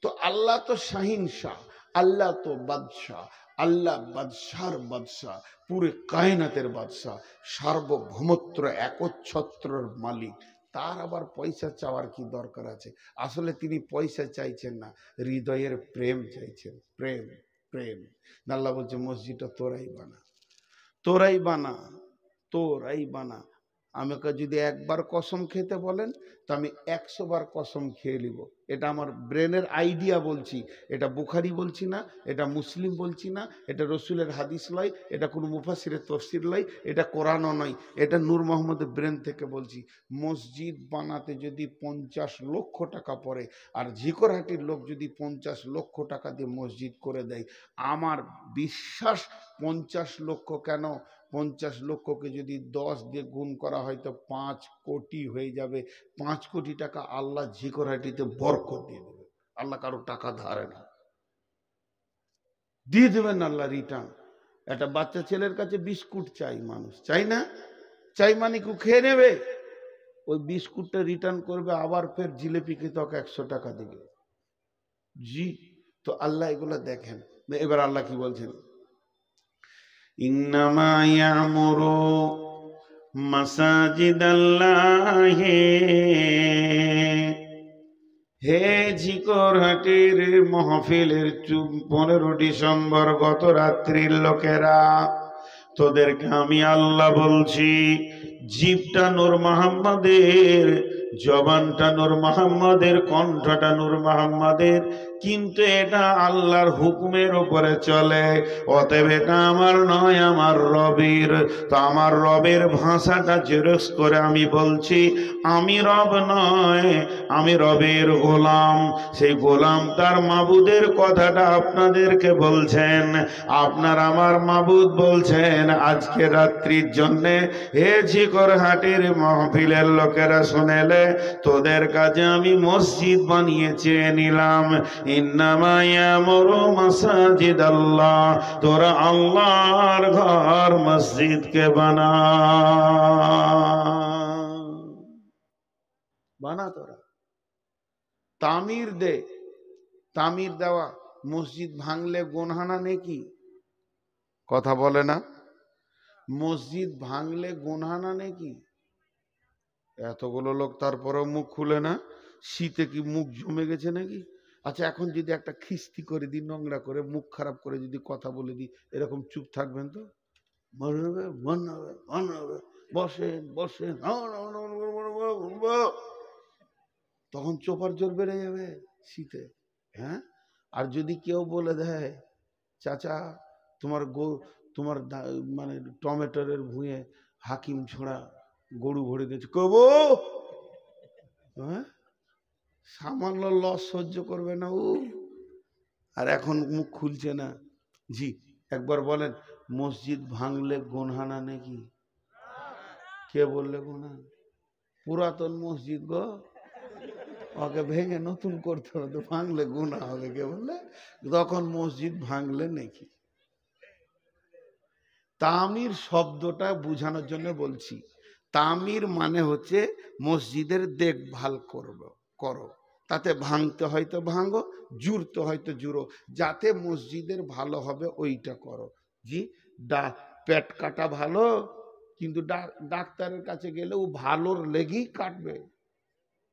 তো আল্লাহ তো শাহিন শাহ, আল্লাহ তো বাদশাহ, আল্লাহ বাদশার বাদশাহ, পুরে কায়নাতের বাদশাহ, সার্বভৌমত্র একচ্ছত্রর মালিক। তার আবার পয়সা চাওয়ার কি দরকার আছে? আসলে তিনি পয়সা চাইছেন না, হৃদয়ের প্রেম চাইছেন। প্রেম, প্রেম। আল্লাহ বলছে মসজিদটা তোরাই বানা, তোরাই বানা, তোরাই বানা। আমাকে যদি একবার কসম খেতে বলেন তো আমি 100 বার কসম খেয়ে নিব। এটা আমার ব্রেনের আইডিয়া বলছি, এটা বুখারি বলছি না, এটা মুসলিম বলছি না, এটা রসুলের হাদিস লয়, এটা কোনো মুফাসিরের তফসির লয়, এটা কোরআনও নয়, এটা নূর মোহাম্মদের ব্রেন থেকে বলছি। মসজিদ বানাতে যদি 50 লক্ষ টাকা পড়ে, আর ঝিকরহাটির লোক যদি 50 লক্ষ টাকা দিয়ে মসজিদ করে দেয়, আমার বিশ্বাস 50 লক্ষ কেন, 50 লক্ষকে যদি 10 দিয়ে গুণ করা হয় তো 5 কোটি হয়ে যাবে। 5 কোটি টাকা আল্লাহ ঝিকরহাটিতে বরকত দিয়ে দেবে। আল্লাহ কারো টাকা ধারে না, দিয়ে দেবেন আল্লাহ রিটার্ন। একটা বাচ্চা ছেলের কাছে বিস্কুট চাই, মানুষ চাই না, চাই মানে কেউ খেয়ে নেবে, ওই বিস্কুটটা রিটার্ন করবে, আবার ফের জিলেপিকে তোকে 100 টাকা দেবে। জি, তো আল্লাহ এগুলো দেখেন। এবার আল্লাহ কি বলছেন? ইন্নামা ইয়ামুরু মাসাজিদাল্লাহি, হে ঝিকরহাটির মাহফিলের 15 ডিসেম্বর গত রাত্রির লোকেরা, তোদেরকে আমি আল্লাহ বলছি, জিভটা নূর মোহাম্মদের, জবানটা নূর মোহাম্মদের, কণ্ঠটা নূর মোহাম্মদের, কিন্তু এটা আল্লাহর হুকুমের উপরে চলে। অতএব এটা আমার নয়, আমার রবের। তো আমার রবের ভাষাটা জেরক্স করে আমি বলছি, আমি রব নয়, আমি রবের গোলাম। সেই গোলাম তার মাবুদের কথাটা আপনাদেরকে বলছেন। আপনার আমার মাবুদ বলছেন আজকে রাত্রির জন্যে হে ঝিকরহাটির মাহফিলের লোকেরা শুনেলে, তোদের কাছে আমি মসজিদ বানিয়ে চেয়ে নিলাম। ইন্নামা ইয়ামুরু মাসাজিদাল্লাহ, তোরা আল্লাহর ঘর মসজিদকে বানা, বানা তোরা, তামির দে। তামির দেওয়া, মসজিদ ভাঙলে গুনহানা নেকি? কথা বলে না, মসজিদ ভাঙলে গুনহানা নেকি? এতগুলো লোক তারপরেও মুখ খুলে না। শীতে কি মুখ জমে গেছে নাকি? আচ্ছা, এখন যদি একটা খিস্তি করে দিই, নোংরা করে, মুখ খারাপ করে যদি কথা বলে দিই, এরকম চুপ থাকবেন তো? বসেন বসেন, তখন চোপার জোর বেড়ে যাবে শীতে। হ্যাঁ, আর যদি কেউ বলে দেয় চাচা তোমার মানে টমেটোর ভুঁয়ে হাকিম ছোড়া গরু ভরে দিয়েছে, কব হ্যাঁ, সামান্য লস সহ্য করবে না ও, আর এখন মুখ খুলছে না। জি, একবার বলেন, মসজিদ ভাঙলে গুনহানা নাকি? কে বললে গুনহা? পুরাতন মসজিদ গো, ওকে ভেঙে নতুন করতে হবে, তো ভাঙলে গুনাহ হবে কে বললে? তখন মসজিদ ভাঙলে নাকি? তামির শব্দটা বোঝানোর জন্য বলছি। তামির মানে হচ্ছে মসজিদের দেখভাল করো, তাতে ভাঙতে হয়তো ভাঙো, জুড়তে হয়তো জুড়ো, যাতে মসজিদের ভালো হবে ওইটা করো। জি, পেট কাটা ভালো, কিন্তু ডাক্তারের কাছে গেলে ও ভালোর লেগেই কাটবে,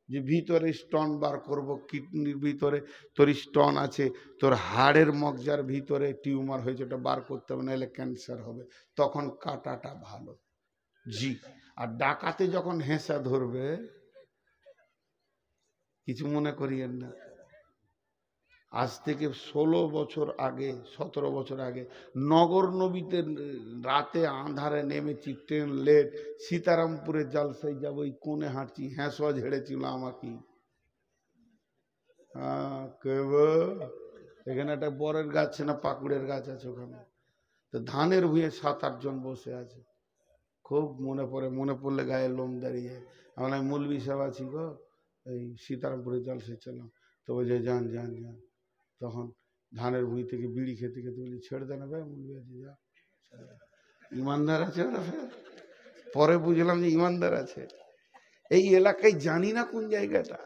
যে ভিতরে স্টোন বার করব, কিডনির ভিতরে তোর স্টোন আছে, তোর হাড়ের মগজার ভিতরে টিউমার হয়েছে, ওটা বার করতে হবে, নাহলে ক্যান্সার হবে, তখন কাটাটা ভালো। জি, আর ডাকাতে যখন হেঁসা ধরবে, কিছু মনে করিয়েন না, আজ থেকে 16 বছর আগে, 17 বছর আগে নগর নবীতে রাতে আঁধারে নেমেছি, ট্রেন লেট, সীতারামপুরে জালসাই যাবো, ওই কোণে হাঁটছি, হ্যাঁসা ঝেড়েছিল আমাকে। এখানে একটা বরের গাছ না পাকুড়ের গাছ আছে, ওখানে তো ধানের ভুঁয়ে 7-8 জন বসে আছে, খুব মনে পড়ে, মনে পড়লে গায়ে লোম দাঁড়িয়ে। আমি মৌলভী সাহেব আছি গো, এই সীতারামপুরে জলসে ছিলাম, তো বলছে যান যান যান, তখন ধানের ভুঁই থেকে বিড়ি খেতে খেতে বলি ছেড়ে দেন ভাই, মৌলভী আছে যা, ইমানদার আছে ওরা। পরে বুঝলাম যে ইমানদার আছে। এই এলাকায় জানি না কোন জায়গাটা,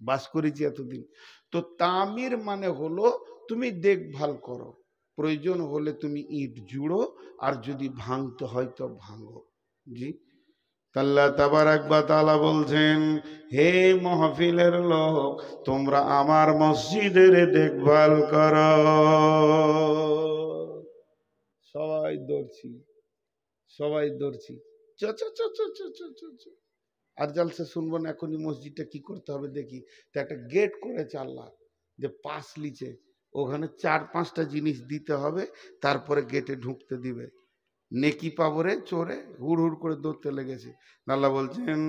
বাস করেছি এতদিন। তো তামির মানে হলো তুমি দেখভাল করো, প্রয়োজন হলে তুমি ইট জুড়ো, আর যদি ভাঙতে হয় তো ভাঙো। জি, আল্লাহ তাবারাক ওয়া তাআলা বলছেন, হে মাহফিলের লোক, তোমরা আমার মসজিদের দেখভাল করো। সবাই দৌড়ছি, সবাই দৌড়ছি, চ চ চ চ চ চ চ চ। আর জালসা শুনবো না, এখনই মসজিদটা কি করতে হবে দেখি। তো একটা গেট করেছে আল্লাহ, যে পাশ লিচে, ওখানে 4-5টা জিনিস দিতে হবে, তারপরে গেটে ঢুকতে দিবে। নেকি পাবরে চোরে হুড় হুড় করে দৌড়তে লেগেছে। আল্লাহ বলছেন,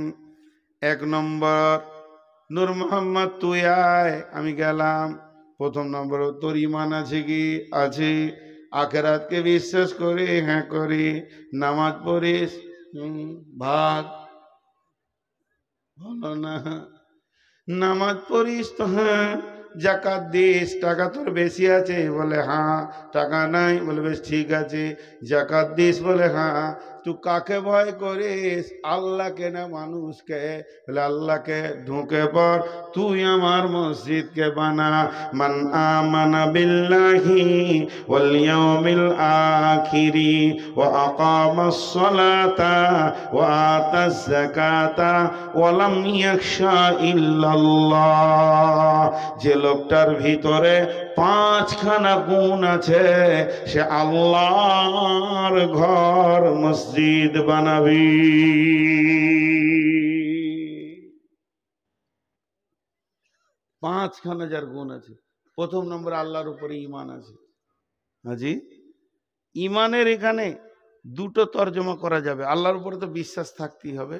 1 নম্বর, নূর মোহাম্মদ তুই আয়, আমি গেলাম। প্রথম নম্বর, তোর ইমান আছে কি? আছে। আখেরাতকে বিশ্বাস করি? হ্যাঁ করি। নামাজ পড়িস? ভাগ বলো না। নামাজ পড়িস তো? হ্যাঁ। জাকাত দিস? টাকা তোর বেশি আছে? বলে হ্যাঁ। টাকা নাই? বলে বেশ ঠিক আছে। জাকাত দিস? বলে হ্যাঁ। তুই কাকে ভয় করিস, আল্লাহকে না মানুষকে? বলে আল্লাহকে। ঢুকে পড়, তুই আমার মসজিদকে বানা। মান আমানা বিল্লাহি ওয়াল ইয়াউমিল আখিরি ওয়া আকামাস সালাতা ওয়া আতাজ যাকাতা ওয়া লাম ইয়াখশা ইল্লাল্লাহ। যে লোকটার ভিতরে 5খানা গুণ আছে, সে আল্লাহর ঘর মসজিদ বানাবি। পাঁচখানা যার গুণ আছে। প্রথম নম্বর, আল্লাহর উপরে ঈমান আছে। হাজি, ঈমানের এখানে দুটো তর্জমা করা যাবে। আল্লাহর উপরে তো বিশ্বাস থাকতেই হবে।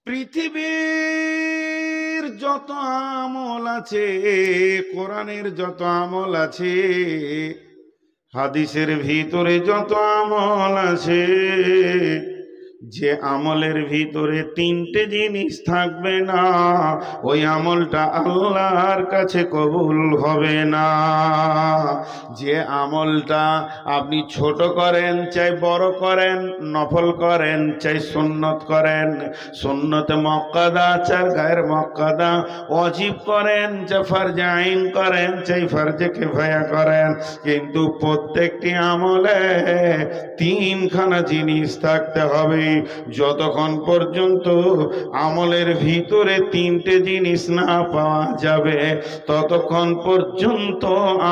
পৃথিবীর যত আমল আছে, কোরআনের যত আমল আছে, হাদিসের ভিতরে যত আমল আছে, যে আমলের ভিতরে 3টে জিনিস থাকবে না, ওই আমলটা আল্লাহর কাছে কবুল হবে না। যে আমলটা আপনি ছোট করেন চাই বড় করেন, নফল করেন চাই সুন্নত করেন, সুন্নতে মুআক্কাদা চাই গায়র মুআক্কাদা, ওয়াজিব করেন চাই ফরজে আইন করেন চাই ফরজে কিফায়া করেন, কিন্তু প্রত্যেকটি আমলে 3খানা জিনিস থাকতে হবে। যতক্ষণ পর্যন্ত আমলের ভিতরে 3টে জিনিস না পাওয়া যাবে, ততক্ষণ পর্যন্ত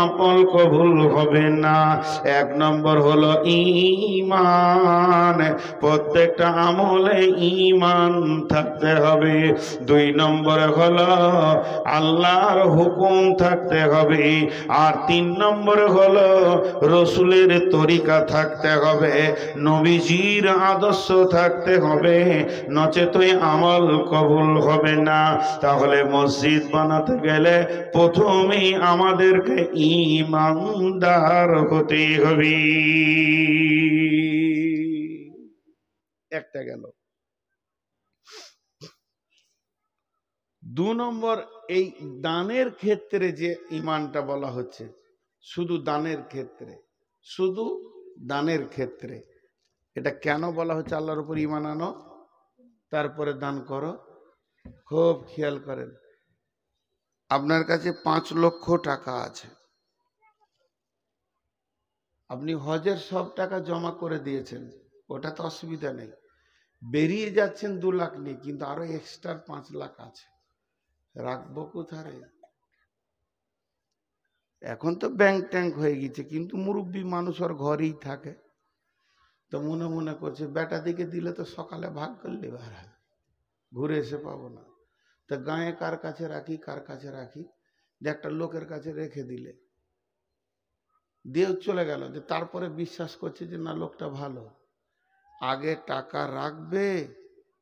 আমল কবুল হবে না। 1 নম্বর হলো ঈমান, প্রত্যেকটা আমলে ঈমান থাকতে হবে। 2 নম্বর হলো আল্লাহর হুকুম থাকতে হবে। আর 3 নম্বর হলো রসুলের তরিকা থাকতে হবে, নবীজির আদর্শ থাকতে হবে, নচেত আমল কবুল হবে না। তাহলে মসজিদ বানাতে গেলে প্রথমেই আমাদেরকে ঈমানদার হতে হবে। একটা গেল। 2 নম্বর, এই দানের ক্ষেত্রে যে ঈমানটা বলা হচ্ছে, শুধু দানের ক্ষেত্রে, শুধু দানের ক্ষেত্রে। এটা কেন বলা হচ্ছে আল্লাহর উপর ঈমান আনো তারপরে দান করো? খুব খেয়াল করেন, আপনার কাছে 5 লক্ষ টাকা আছে, আপনি হজের সব টাকা জমা করে দিয়েছেন, ওটা তো অসুবিধা নেই, বেরিয়ে যাচ্ছেন 2 লাখ নিয়ে, কিন্তু আরো এক্সট্রা 5 লাখ আছে, রাখবো কোথায়? এখন তো ব্যাংক ট্যাঙ্ক হয়ে গেছে, কিন্তু মুরব্বী মানুষ আর ঘরেই থাকে, তো মনে মনে করছে বেটা দিকে দিলে তো সকালে ভাগ করলে বার হয়, ঘুরে এসে পাবো না, তা গায়ে কার কাছে রাখি, কার কাছে রাখি, যে একটা লোকের কাছে রেখে দিলে দিয়ে চলে গেল, যে তারপরে বিশ্বাস করছে যে না লোকটা ভালো। আগে টাকা রাখবে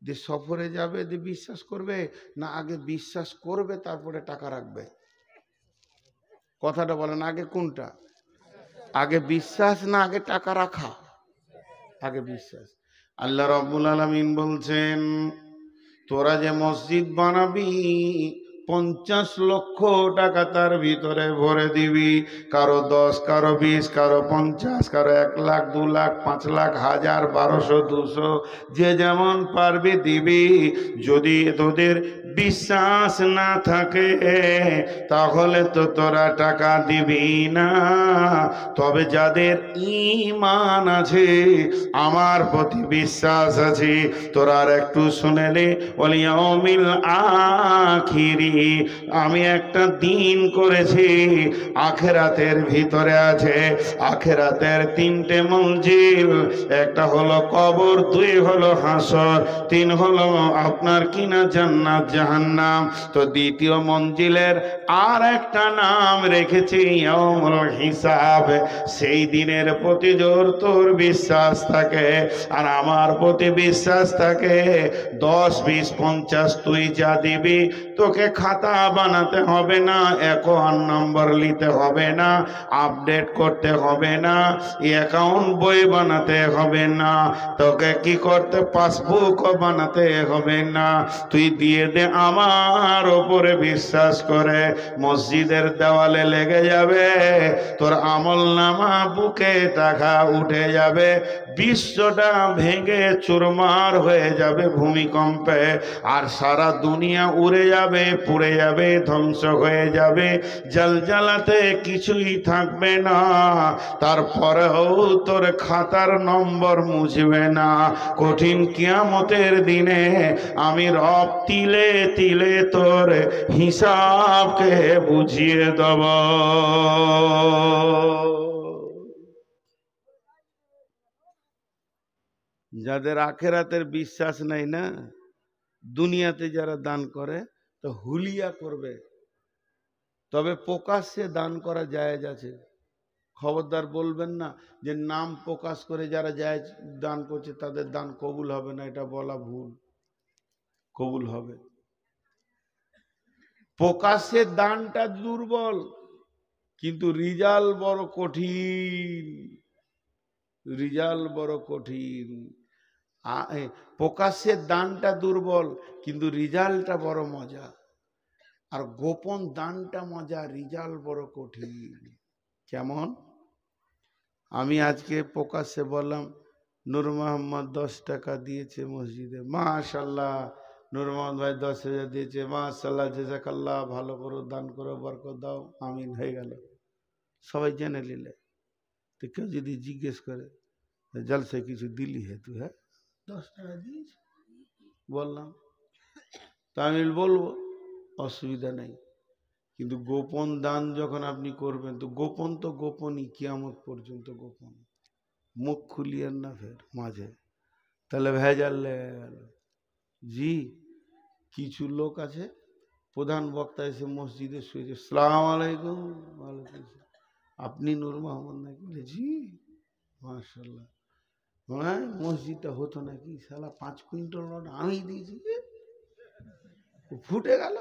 যে সফরে যাবে যে বিশ্বাস করবে, না আগে বিশ্বাস করবে তারপরে টাকা রাখবে? কথাটা বলেন, আগে কোনটা? আগে বিশ্বাস না আগে টাকা রাখা? আগে বিশ্বাস। আল্লাহ রাব্বুল আলামিন বলছেন, তোরা যে মসজিদ বানাবি 50 লক্ষ টাকা তার ভিতরে ভরে দিবি, কারো 10, কারো 20, কারো 50, কারো 1 লাখ, 2 লাখ, 5 লাখ, 1000, 1200, 200, যে যেমন পারবি দিবি। যদি তোদের বিশ্বাস না থাকে তাহলে তো তোরা টাকা দিবি না। তবে যাদের ঈমান আছে, আমার প্রতি বিশ্বাস আছে, তোরা আর একটু শুনেলে ওয়ালিয়াউমিল আখিরি, আমি একটা দিন করেছি আখেরাতের ভিতরে আছে। আখেরাতের 3টে মঞ্জিল, একটা হলো কবর, 2 হলো হাসর, 3 হলো আপনার কিনা জান্নাত জাহান্নাম। তো দ্বিতীয় মঞ্জিলের আর একটা নাম রেখেছি ইয়াউমুল হিসাব। সেই দিনের প্রতি জোর তোর বিশ্বাস থাকে আর আমার প্রতি বিশ্বাস থাকে, 10, 20, 50 তুই যা দিবি, তোকে খাতা বানাতে হবে না, অ্যাকাউন্ট নম্বর নিতে হবে না, আপডেট করতে হবে না, অ্যাকাউন্ট বই বানাতে হবে না, তোকে কি করতে পাসবুক বানাতে হবে না, তুই দিয়ে দে আমার ওপরে বিশ্বাস করে। মসজিদের দেওয়ালে লেগে যাবে, তোর আমল নামা বুকে টাকা উঠে যাবে, বিশ্বটা ভেঙে চুরমার হয়ে যাবে ভূমিকম্পে, আর সারা দুনিয়া উড়ে যাবে, পুড়ে যাবে, ধ্বংস হয়ে যাবে, জলজালাতে কিছুই থাকবে না। তারপরেও তোর খাতার নম্বর মুছবে না। কঠিন কিয়ামতের দিনে আমি রব তিলে তিলে তোর হিসাবকে বুঝিয়ে দেব। যাদের আখেরাতের বিশ্বাস নাই না, দুনিয়াতে যারা দান করে তো হুলিয়া করবে, তবে প্রকাশ্যে দান করা জায়েজ আছে। খবরদার বলবেন না যে নাম প্রকাশ করে যারা জায়েজ দান করছে তাদের দান কবুল হবে না, এটা বলা ভুল। কবুল হবে। প্রকাশ্যে দানটা দুর্বল, কিন্তু রিজাল্ট বড় কঠিন, রিজাল্ট বড় কঠিন। প্রকাশ্যের দানটা দুর্বল, কিন্তু রিজাল্টটা বড় মজা। আর গোপন দানটা মজা, রিজাল্ট বড় কঠিন। কেমন? আমি আজকে প্রকাশ্যে বললাম নূর মোহাম্মদ 10 টাকা দিয়েছে মসজিদে, মাশাআল্লাহ, নূর মোহাম্মদ ভাই 10,000 দিয়েছে, মাশাআল্লাহ, জাযাকাল্লাহ, ভালো করো, দান করো, বরকত দাও, আমিন, হয়ে গেল, সবাই জেনে নিলে। তো কেউ যদি জিজ্ঞেস করে জলসে কিছু দিলি হে তুই? হ্যাঁ, 10 টাকা দিয়েছি বললাম, তা আমি বলবো অসুবিধা নেই। কিন্তু গোপন দান যখন আপনি করবেন, তো গোপন তো গোপনই, কিয়ামত পর্যন্ত গোপন, মুখ খুলিয়েন না ফের মাঝে, তাহলে ভেজাল লেগে গেল। জি, কিছু লোক আছে, প্রধান বক্তা এসে মসজিদে শুয়েছে, আসসালামু আলাইকুম, ওয়ালাইকুম আসসালাম, আপনি নূর মোহাম্মদ নাকি? বলে জি, মাশাআল্লাহ, হ্যাঁ মসজিদটা হতো নাকি, শালা 5 কুইন্টাল রড আমি দিয়েছি। ফুটে গেল,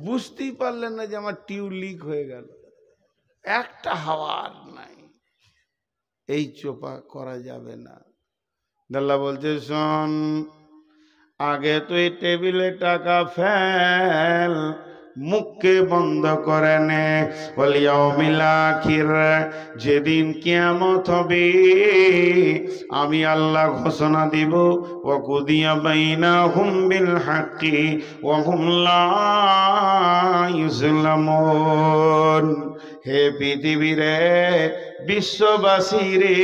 বুঝতেই পারলেন না যে আমার টিউব লিক হয়ে গেল, একটা হাওয়ার নাই। এই চোপা করা যাবে না। আল্লাহ বলছে শোন, আগে তুই টেবিলে টাকা ফেল, মুখকে বন্ধ করে নে। ওয়াল ইয়াউমিল আখির, যেদিন কিয়ামত হবে আমি আল্লাহ ঘোষণা দিব, ওয়া কুদিয়া বাইনাহুম বিল হাক্কি ওয়া হুম লা ইউজলামুন। হে পৃথিবীরে, বিশ্ববাসী রে,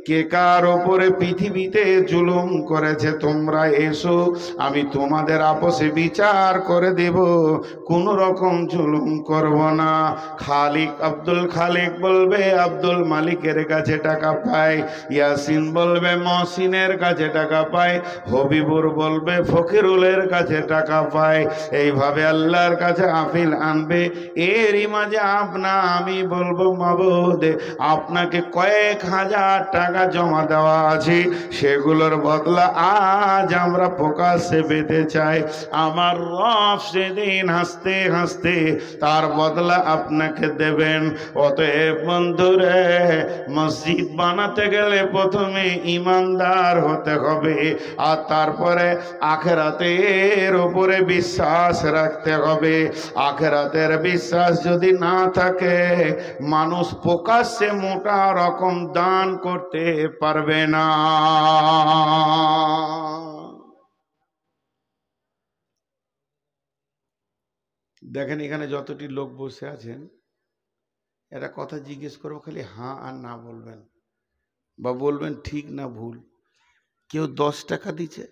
কে কার ওপরে পৃথিবীতে জুলুম করেছে তোমরা এসো, আমি তোমাদের আপসে বিচার করে দেব, কোন রকম জুলুম করব না। খালিক আব্দুল খালিক বলবে আব্দুল মালিকের কাছে টাকা পায়, ইয়াসিন বলবে মহসিনের কাছে টাকা পায়, হবিবুর বলবে ফকিরুলের কাছে টাকা পায়। এইভাবে আল্লাহর কাছে আপিল আনবে। এরই মাঝে আমি বলবো মাবুদ, আপনাকে কয়েক হাজার টাকা জমা দেওয়া আছে, সেগুলোর বদলা আজ আমরা প্রকাশ্যে পেতে চাই। আমার রব সেদিন হাসতে হাসতে তার বদলা আপনাকে দেবেন। অতএব বন্ধুরে, মসজিদ বানাতে গেলে প্রথমে ইমানদার হতে হবে, আর তারপরে আখিরাতের উপরে বিশ্বাস রাখতে হবে। আখিরাতের বিশ্বাস যদি না থাকে, মানুষ প্রকাশ্যে মোটা রকম দান করতে পারবে না। দেখেন এখানে যতটি লোক বসে আছেন, একটা কথা জিজ্ঞেস করবো, খালি হ্যাঁ আর না বলবেন, বা বলবেন ঠিক না ভুল। কেউ 10 টাকা দিচ্ছে,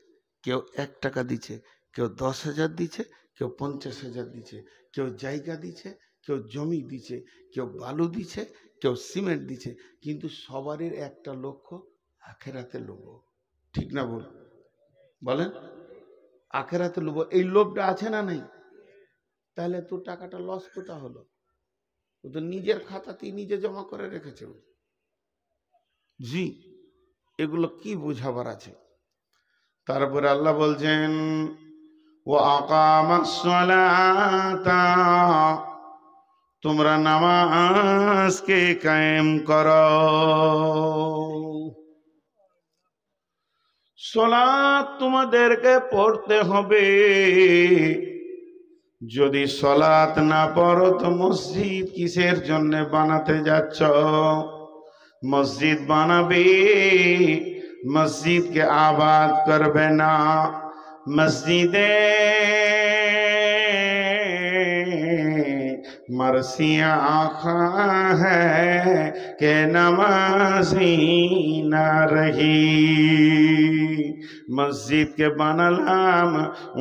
কেউ 1 টাকা দিচ্ছে, কেউ 10,000 দিচ্ছে, কেউ 50,000 দিচ্ছে, কেউ জায়গা দিচ্ছে, কেউ জমি দিচ্ছে, কেউ বালু দিচ্ছে, কেউ সিমেন্ট দিচ্ছে, কিন্তু সবারই একটা লক্ষ্য, আখেরাতে লোভ। ঠিক না ভুল বলেন? আখেরাতে লোভ, এই লোভটা আছে না নাই? তাহলে তো টাকাটা লস কোথা হলো? ও তো নিজের খাতাতেই নিজে জমা করে রেখেছে। জি, এগুলো কি বোঝাবার আছে? তারপরে আল্লাহ বলছেন, ওয়া আকামাস সালাতা, তোমরা নামাজকে কায়েম করো। সালাত তোমাদেরকে পড়তে হবে। যদি সালাত না পড়ো তো মসজিদ কিসের জন্য বানাতে যাচ্ছ? মসজিদ বানাবে, মসজিদকে আবাদ করবে না। মসজিদে मरसिया आखा है कि नमाजी ना रही। मस्जिद के বানালাম,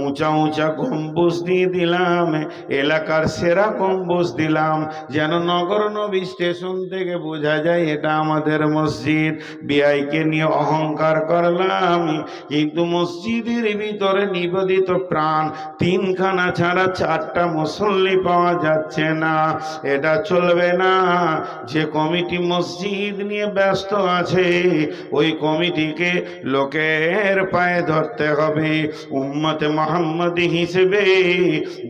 উঁচা উঁচা গম্বুজ দিয়ে দিলাম, এলাকার সেরা গম্বুজ দিলাম, যেন নগর নবী স্টেশন থেকে বোঝা যায় এটা আমাদের মসজিদ। বিআইকে নিয়ে অহংকার করলাম, কিন্তু মসজিদের ভিতরে নিবেদিত প্রাণ 3খানা ছাড়া 4টা মুসল্লি পাওয়া যাচ্ছে না। এটা চলবে না। যে কমিটি মসজিদ নিয়ে ব্যস্ত আছে, ওই কমিটিকে লোকের পায়ে ধরতে হবে। উম্মতে মুহাম্মাদি হিসেবে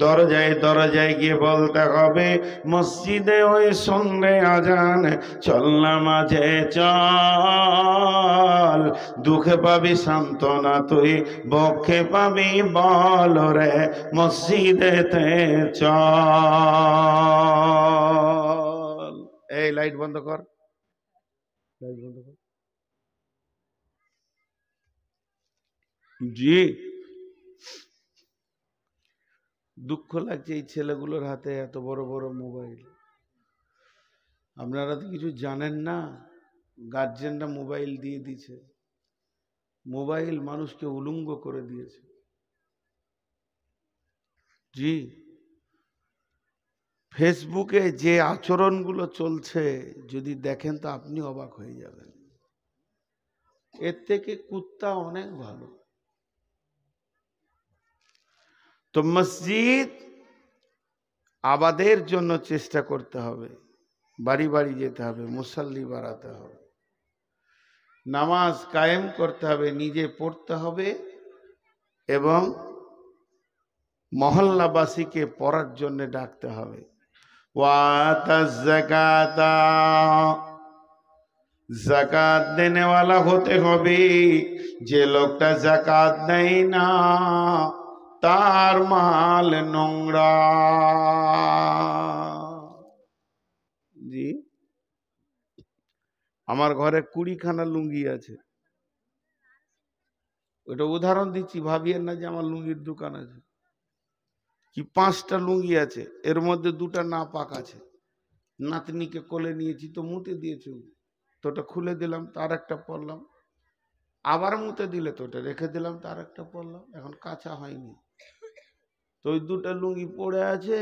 দরজায় দরজায় গিয়ে বলতে হবে, মসজিদে ওই সন্ধ্যে আজান, চল নামাজে চল। দুঃখে পাবি সান্ত্বনা তুই, বক্ষে পাবি বল রে, মসজিদেতে চল। এই লাইট বন্ধ কর, লাইট বন্ধ কর। জি, দুঃখ লাগছে এই ছেলেগুলোর হাতে এত বড় বড় মোবাইল। আপনারা তো কিছু জানেন না, গার্জেনরা মোবাইল দিয়ে দিছে। মোবাইল মানুষকে উলঙ্গ করে দিয়েছে। জি, ফেসবুকে যে আচরণগুলো চলছে যদি দেখেন তো আপনি অবাক হয়ে যাবেন। এর থেকে কুত্তা অনেক ভালো। তো মসজিদ আবাদের জন্য চেষ্টা করতে হবে, বাড়ি বাড়ি যেতে হবে, মুসল্লি বাড়াতে হবে, নামাজ কায়েম করতে হবে, নিজে পড়তে হবে এবং মহল্লাবাসীকে পড়ার জন্য ডাকতে হবে। ওয়াতাজ যাকাতা, যাকাত দেনেওয়ালা হতে হবে। যে লোকটা যাকাত দেয় না, তার মাল নোংরা। জি, আমার ঘরে 20খানা লুঙ্গি আছে। ওটা উদাহরণ দিচ্ছি, ভাবিয়েন না যে আমার লুঙ্গির দোকান আছে। কি 5টা লুঙ্গি আছে, এর মধ্যে 2টা না পাক আছে। নাতনিকে কোলে নিয়েছি তো মুতে দিয়েছে, তো ওটা খুলে দিলাম, তার একটা পরলাম। আবার মুতে দিলে তো ওটা রেখে দিলাম, তার একটা পরলাম। এখন কাঁচা হয়নি, তো ওই 2টা লুঙ্গি পড়ে আছে।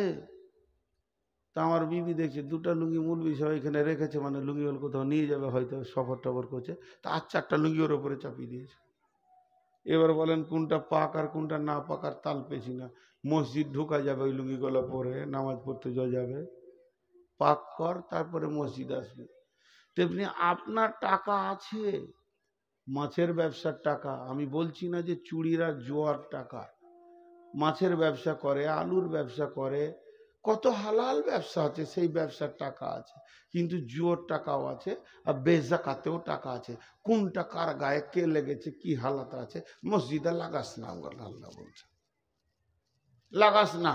তা আমার বিবি দেখছে 2টা লুঙ্গি মুলবি সব এখানে রেখেছে, মানে লুঙ্গি ওর কোথাও নিয়ে যাবে হয়তো, সফর টফর করছে। তা 4টা লুঙ্গি ওর উপরে চাপিয়ে দিয়েছে। এবার বলেন কোনটা পাক আর কোনটা না পাক আর তাল পেছি না। মসজিদ ঢোকা যাবে ওই লুঙ্গিগুলো পরে, নামাজ পড়তে যাওয়া যাবে। পাক কর, তারপরে মসজিদ আসবে। তেমনি আপনার টাকা আছে, মাছের ব্যবসার টাকা, আমি বলছি না যে চুরির আর জোয়ার টাকা। মাছের ব্যবসা করে, আলুর ব্যবসা করে, কত হালাল ব্যবসা আছে, সেই ব্যবসার টাকা আছে। কিন্তু জুয়োর টাকাও আছে, আর বেজাকাতেও টাকা আছে। কোনটা কার গায়ে কে লেগেছে, কি হালাত আছে, মসজিদে লাগাস না, আল্লাহ বলছে লাগাস না,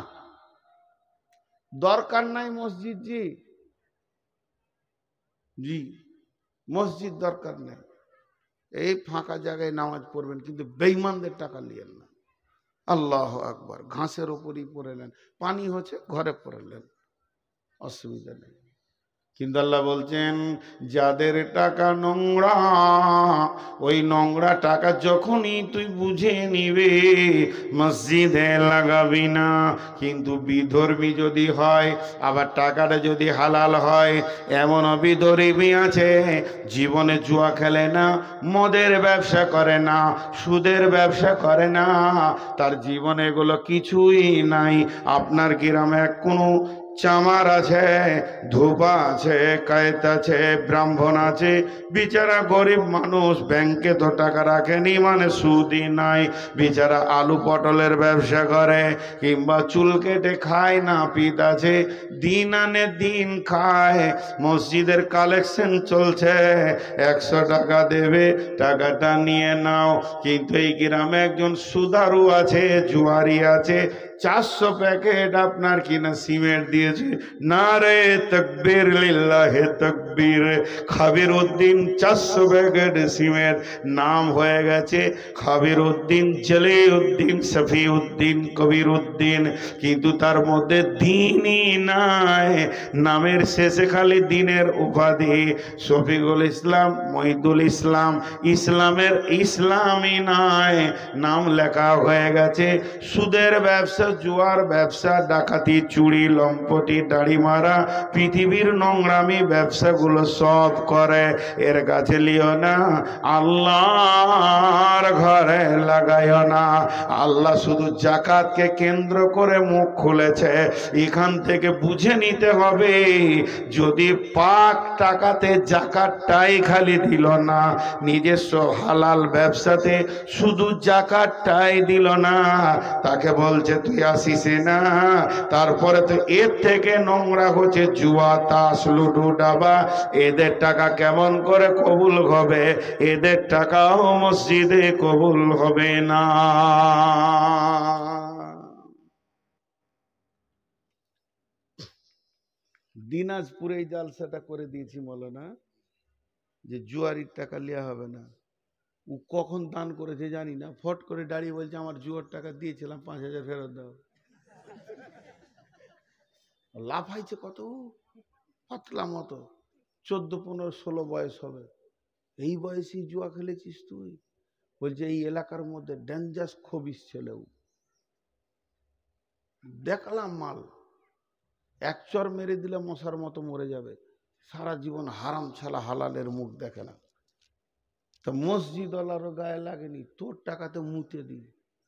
দরকার নাই মসজিদ। জি জি, মসজিদ দরকার নেই। এই ফাঁকা জায়গায় নামাজ পড়বেন, কিন্তু বেঈমানদের টাকা নিয়েন না। আল্লাহ আকবার। ঘাসের ওপরই পড়েলেন, পানি হচ্ছে ঘরে পড়েলেন, অসুবিধা নেই। কিন্তু আল্লাহ বলছেন যাদের টাকা নোংরা, ওই নোংরা টাকা যখনই তুই বুঝে নিবে, মসজিদে লাগাবি না। কিন্তু বিধর্মী যদি হয়, আবার টাকাটা যদি হালাল হয়, এমন বিধর্মী আছে জীবনে জুয়া খেলে না, মদের ব্যবসা করে না, সুদের ব্যবসা করে না, তার জীবনে এগুলো কিছুই নাই। আপনার গ্রামে কোনো চামার আছে, ধোপা আছে, কায়েত আছে, ব্রাহ্মণ আছে, বিচারা গরিব মানুষ, ব্যাংকে তো টাকা রাখেনি, মানে সুদই নাই। বিচারা আলু পটলের ব্যবসা করে, কিংবা চুল কেটে খায়, না পিত আছে, দিন আনে দিন খায়। মসজিদের কালেকশন চলছে, 100 টাকা দেবে, টাকাটা নিয়ে নাও। কিন্তু এই গ্রামে একজন সুদারু আছে, জুয়ারি আছে, 400 প্যাকেট আপনার কিনা সিমেন্ট দিয়েছে। নারে তাকবীর, লিল্লাহে তাকবীর। খাবির উদ্দিন 400 প্যাকেট সিমেন্ট, নাম হয়ে গেছে খাবির উদ্দিন, জলি উদ্দিন, শফি উদ্দিন, কবির উদ্দিন। কিন্তু তার মধ্যে দিনই নাই, নামের শেষে খালি দিনের উপাধি। শফিকুল ইসলাম, মহিদুল ইসলাম, ইসলামের ইসলামই নাই, নাম লেখা হয়ে গেছে সুদের ব্যবসা, জুয়ার ব্যবসা, ডাকাতি, চুরি, লম্পটি, দাড়ি মারা, পৃথিবীর নোংরামি ব্যবসাগুলো সব করে। এর কাছে লিও না, আল্লাহর ঘরে লাগাইও না। আল্লাহ শুধু জাকাতকে কেন্দ্র করে মুখ খুলেছে। এখান থেকে বুঝে নিতে হবে, যদি পাক টাকাতে জাকাতটাই খালি দিল না, নিজস্ব হালাল ব্যবসাতে শুধু জাকাতটাই দিল না, তাকে বলছে তুই আসিস না। তারপরে তো এর থেকে নোংরা হচ্ছে জুয়া, তাস, লুডু, ডাবা। এদের টাকা কেমন করে কবুল হবে? এদের টাকাও মসজিদে কবুল হবে না। দিনাজপুরে এই জালসাটা করে দিয়েছি মৌলানা, যে জুয়ারির টাকা নেওয়া হবে না। ও কখন দান করেছে জানি না, ফট করে দাঁড়িয়ে বলছে আমার জুয়ার টাকা দিয়েছিলাম, 5000 ফেরত দাও। লাফাইছে কত, পাতলা মতো, 14, 15, 16 বয়স হবে। এই বয়সে জুয়া খেলেছিস তুই? বলছে এই এলাকার মধ্যে ডেঞ্জাস খবিস ছেলেও। দেখলাম মাল, এক চর মেরে দিলে মশার মতো মরে যাবে, সারা জীবন হারাম ছালা হালালের মুখ দেখে না। তা মসজিদ ওয়ালারও গায়ে লাগেনি, তোর টাকাতে মুতে দি,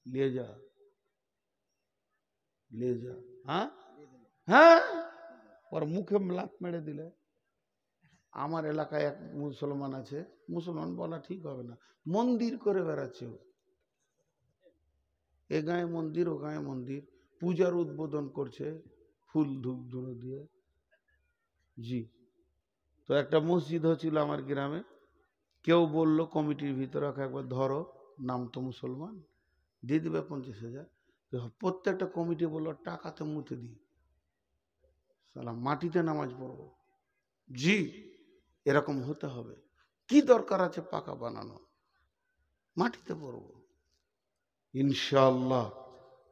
লে যা, লে যা। হ্যাঁ হ্যাঁ, ওর মুখে লাত মেরে দিলে। আমার এলাকায় এক মুসলমান আছে, মুসলমান বলা ঠিক হবে না, মন্দির করে বেড়াচ্ছে ও। এ গায়ে মন্দির, ও গায়ে মন্দির, পূজার উদ্বোধন করছে ফুল ধূপ ধুনো দিয়ে। জি, তো একটা মসজিদ হচ্ছিল আমার গ্রামে, কেউ বললো কমিটির ভিতরে একবার ধরো, নাম তো মুসলমান, দিয়ে দেবে 50,000। প্রত্যেকটা কমিটি বললো টাকাতে মুতে দিই, সালা মাটিতে নামাজ পড়বো। জি, এরকম হতে হবে। কি দরকার আছে পাকা বানানো, মাটিতে পড়বো। ইনশাআল্লাহ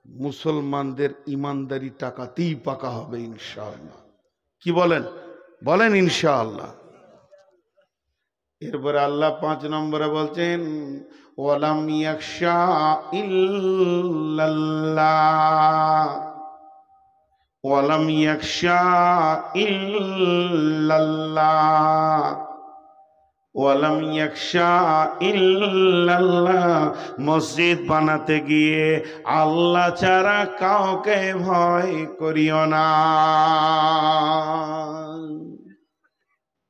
মুসলমানদের ইমানদারি টাকাতেই পাকা হবে ইনশাআল্লাহ। কি বলেন? বলেন ইনশাআল্লাহ। এরপরে আল্লাহ 5 নম্বরে বলছেন ওয়ালাম ইয়াখশা ইল্লাল্লাহ, ওয়ালাম ইয়াখশা ইল্লাল্লাহ, ওয়ালাম ইয়াখশা ইল্লাল্লাহ। মসজিদ বানাতে গিয়ে আল্লাহ ছাড়া কাউকে ভয় করিও না।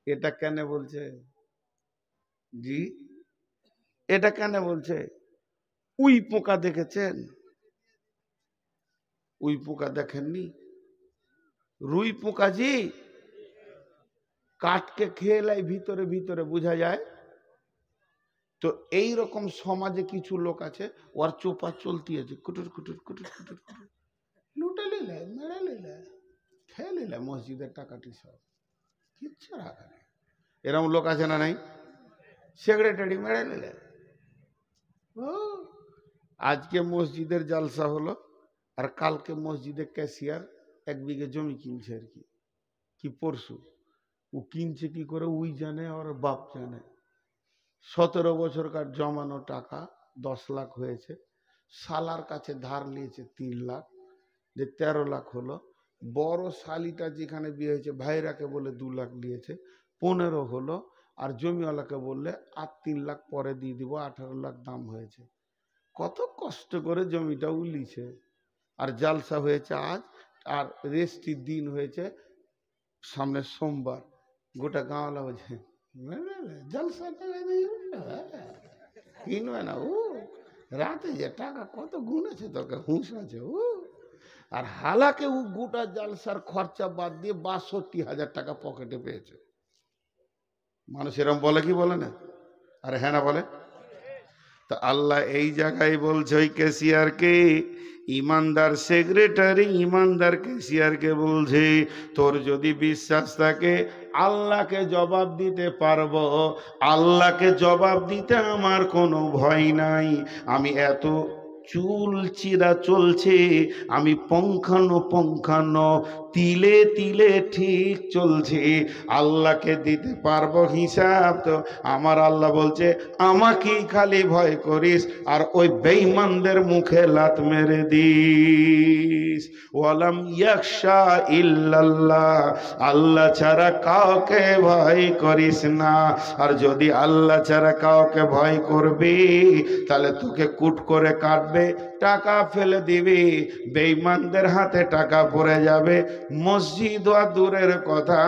এটা কেন বলছে? জি, এটা কেন বলছে? উই পোকা দেখেছেন? উই পোকা দেখেননি? রুই পোকা জি কাটকে খেয়ে লাই ভিতরে ভিতরে বোঝা যায়। তো এই রকম সমাজে কিছু লোক আছে, ওর চোপা চলতি আছে, কুটুর কুটুর কুটুর কুটুর কুটুর, লুটে নিলে, মেরে নিলে, খেয়ে নিলে মসজিদের টাকাটি সব, কিচ্ছু রাখা নেই। এরকম লোক আছে না নাই? সেক্রেটারি মেরে নিলে। ও আজকে মসজিদের জালসা হলো, আর কালকে মসজিদের ক্যাশিয়ার 1 বিঘে জমি কিনছে আর কি, কি পরশু। ও কিনছে কি করে ওই জানে, আর বাপ জানে। 17 বছরকার জমানো টাকা 10 লাখ হয়েছে, শালার কাছে ধার নিয়েছে 3 লাখ, যে 13 লাখ হলো। বড় শালিটা যেখানে বিয়ে হয়েছে ভাইরাকে বলে 2 লাখ নিয়েছে, 15 হলো। আর জমিওয়ালাকে বললে আর 3 লাখ পরে দিয়ে দিব, 18 লাখ দাম হয়েছে। কত কষ্ট করে জমিটা উলিছে। আর জালসা হয়েছে আজ, আর রেস্টির দিন হয়েছে সামনে সোমবার। গোটা গাঁওয়ালা বলছে জলসা কিনবে না। ও রাতে যে টাকা কত গুনেছে, তোকে হুঁশ আছে ও। আর হালাকে ও গোটা জালসার খরচা বাদ দিয়ে 62,000 টাকা পকেটে পেয়েছে। মানুষ এরকম বলে কি বলে না? আরে হ্যাঁ না বলে? তা আল্লাহ এই জায়গায় বলছে ওই ক্যাশিয়ারকে, ইমানদার সেক্রেটারি ইমানদার ক্যাশিয়ারকে বলছে তোর যদি বিশ্বাস থাকে আল্লাহকে জবাব দিতে পারবো, আল্লাহকে জবাব দিতে আমার কোনো ভয় নাই। আমি এত চুল চিরা চলছে, আমি পঙ্খানো তিলে তিলে ঠিক চলছে, আল্লাহকে দিতে পারবো হিসাব। তো আমার আল্লাহ বলছে আমাকেই খালি ভয় করিস, আর ওই বেঈমানদের মুখে লাত মেরে দিস। ওয়ালাম ইয়াখশা ইল্লাল্লাহ, আল্লাহ ছাড়া কাউকে ভয় করিস না। আর যদি আল্লাহ ছাড়া কাউকে ভয় করবি তাহলে তোকে কুট করে কাটবে, টাকা ফেলে দিবি, বেঈমানদের হাতে টাকা পড়ে যাবে। মসজিদ আর দূরের কথা,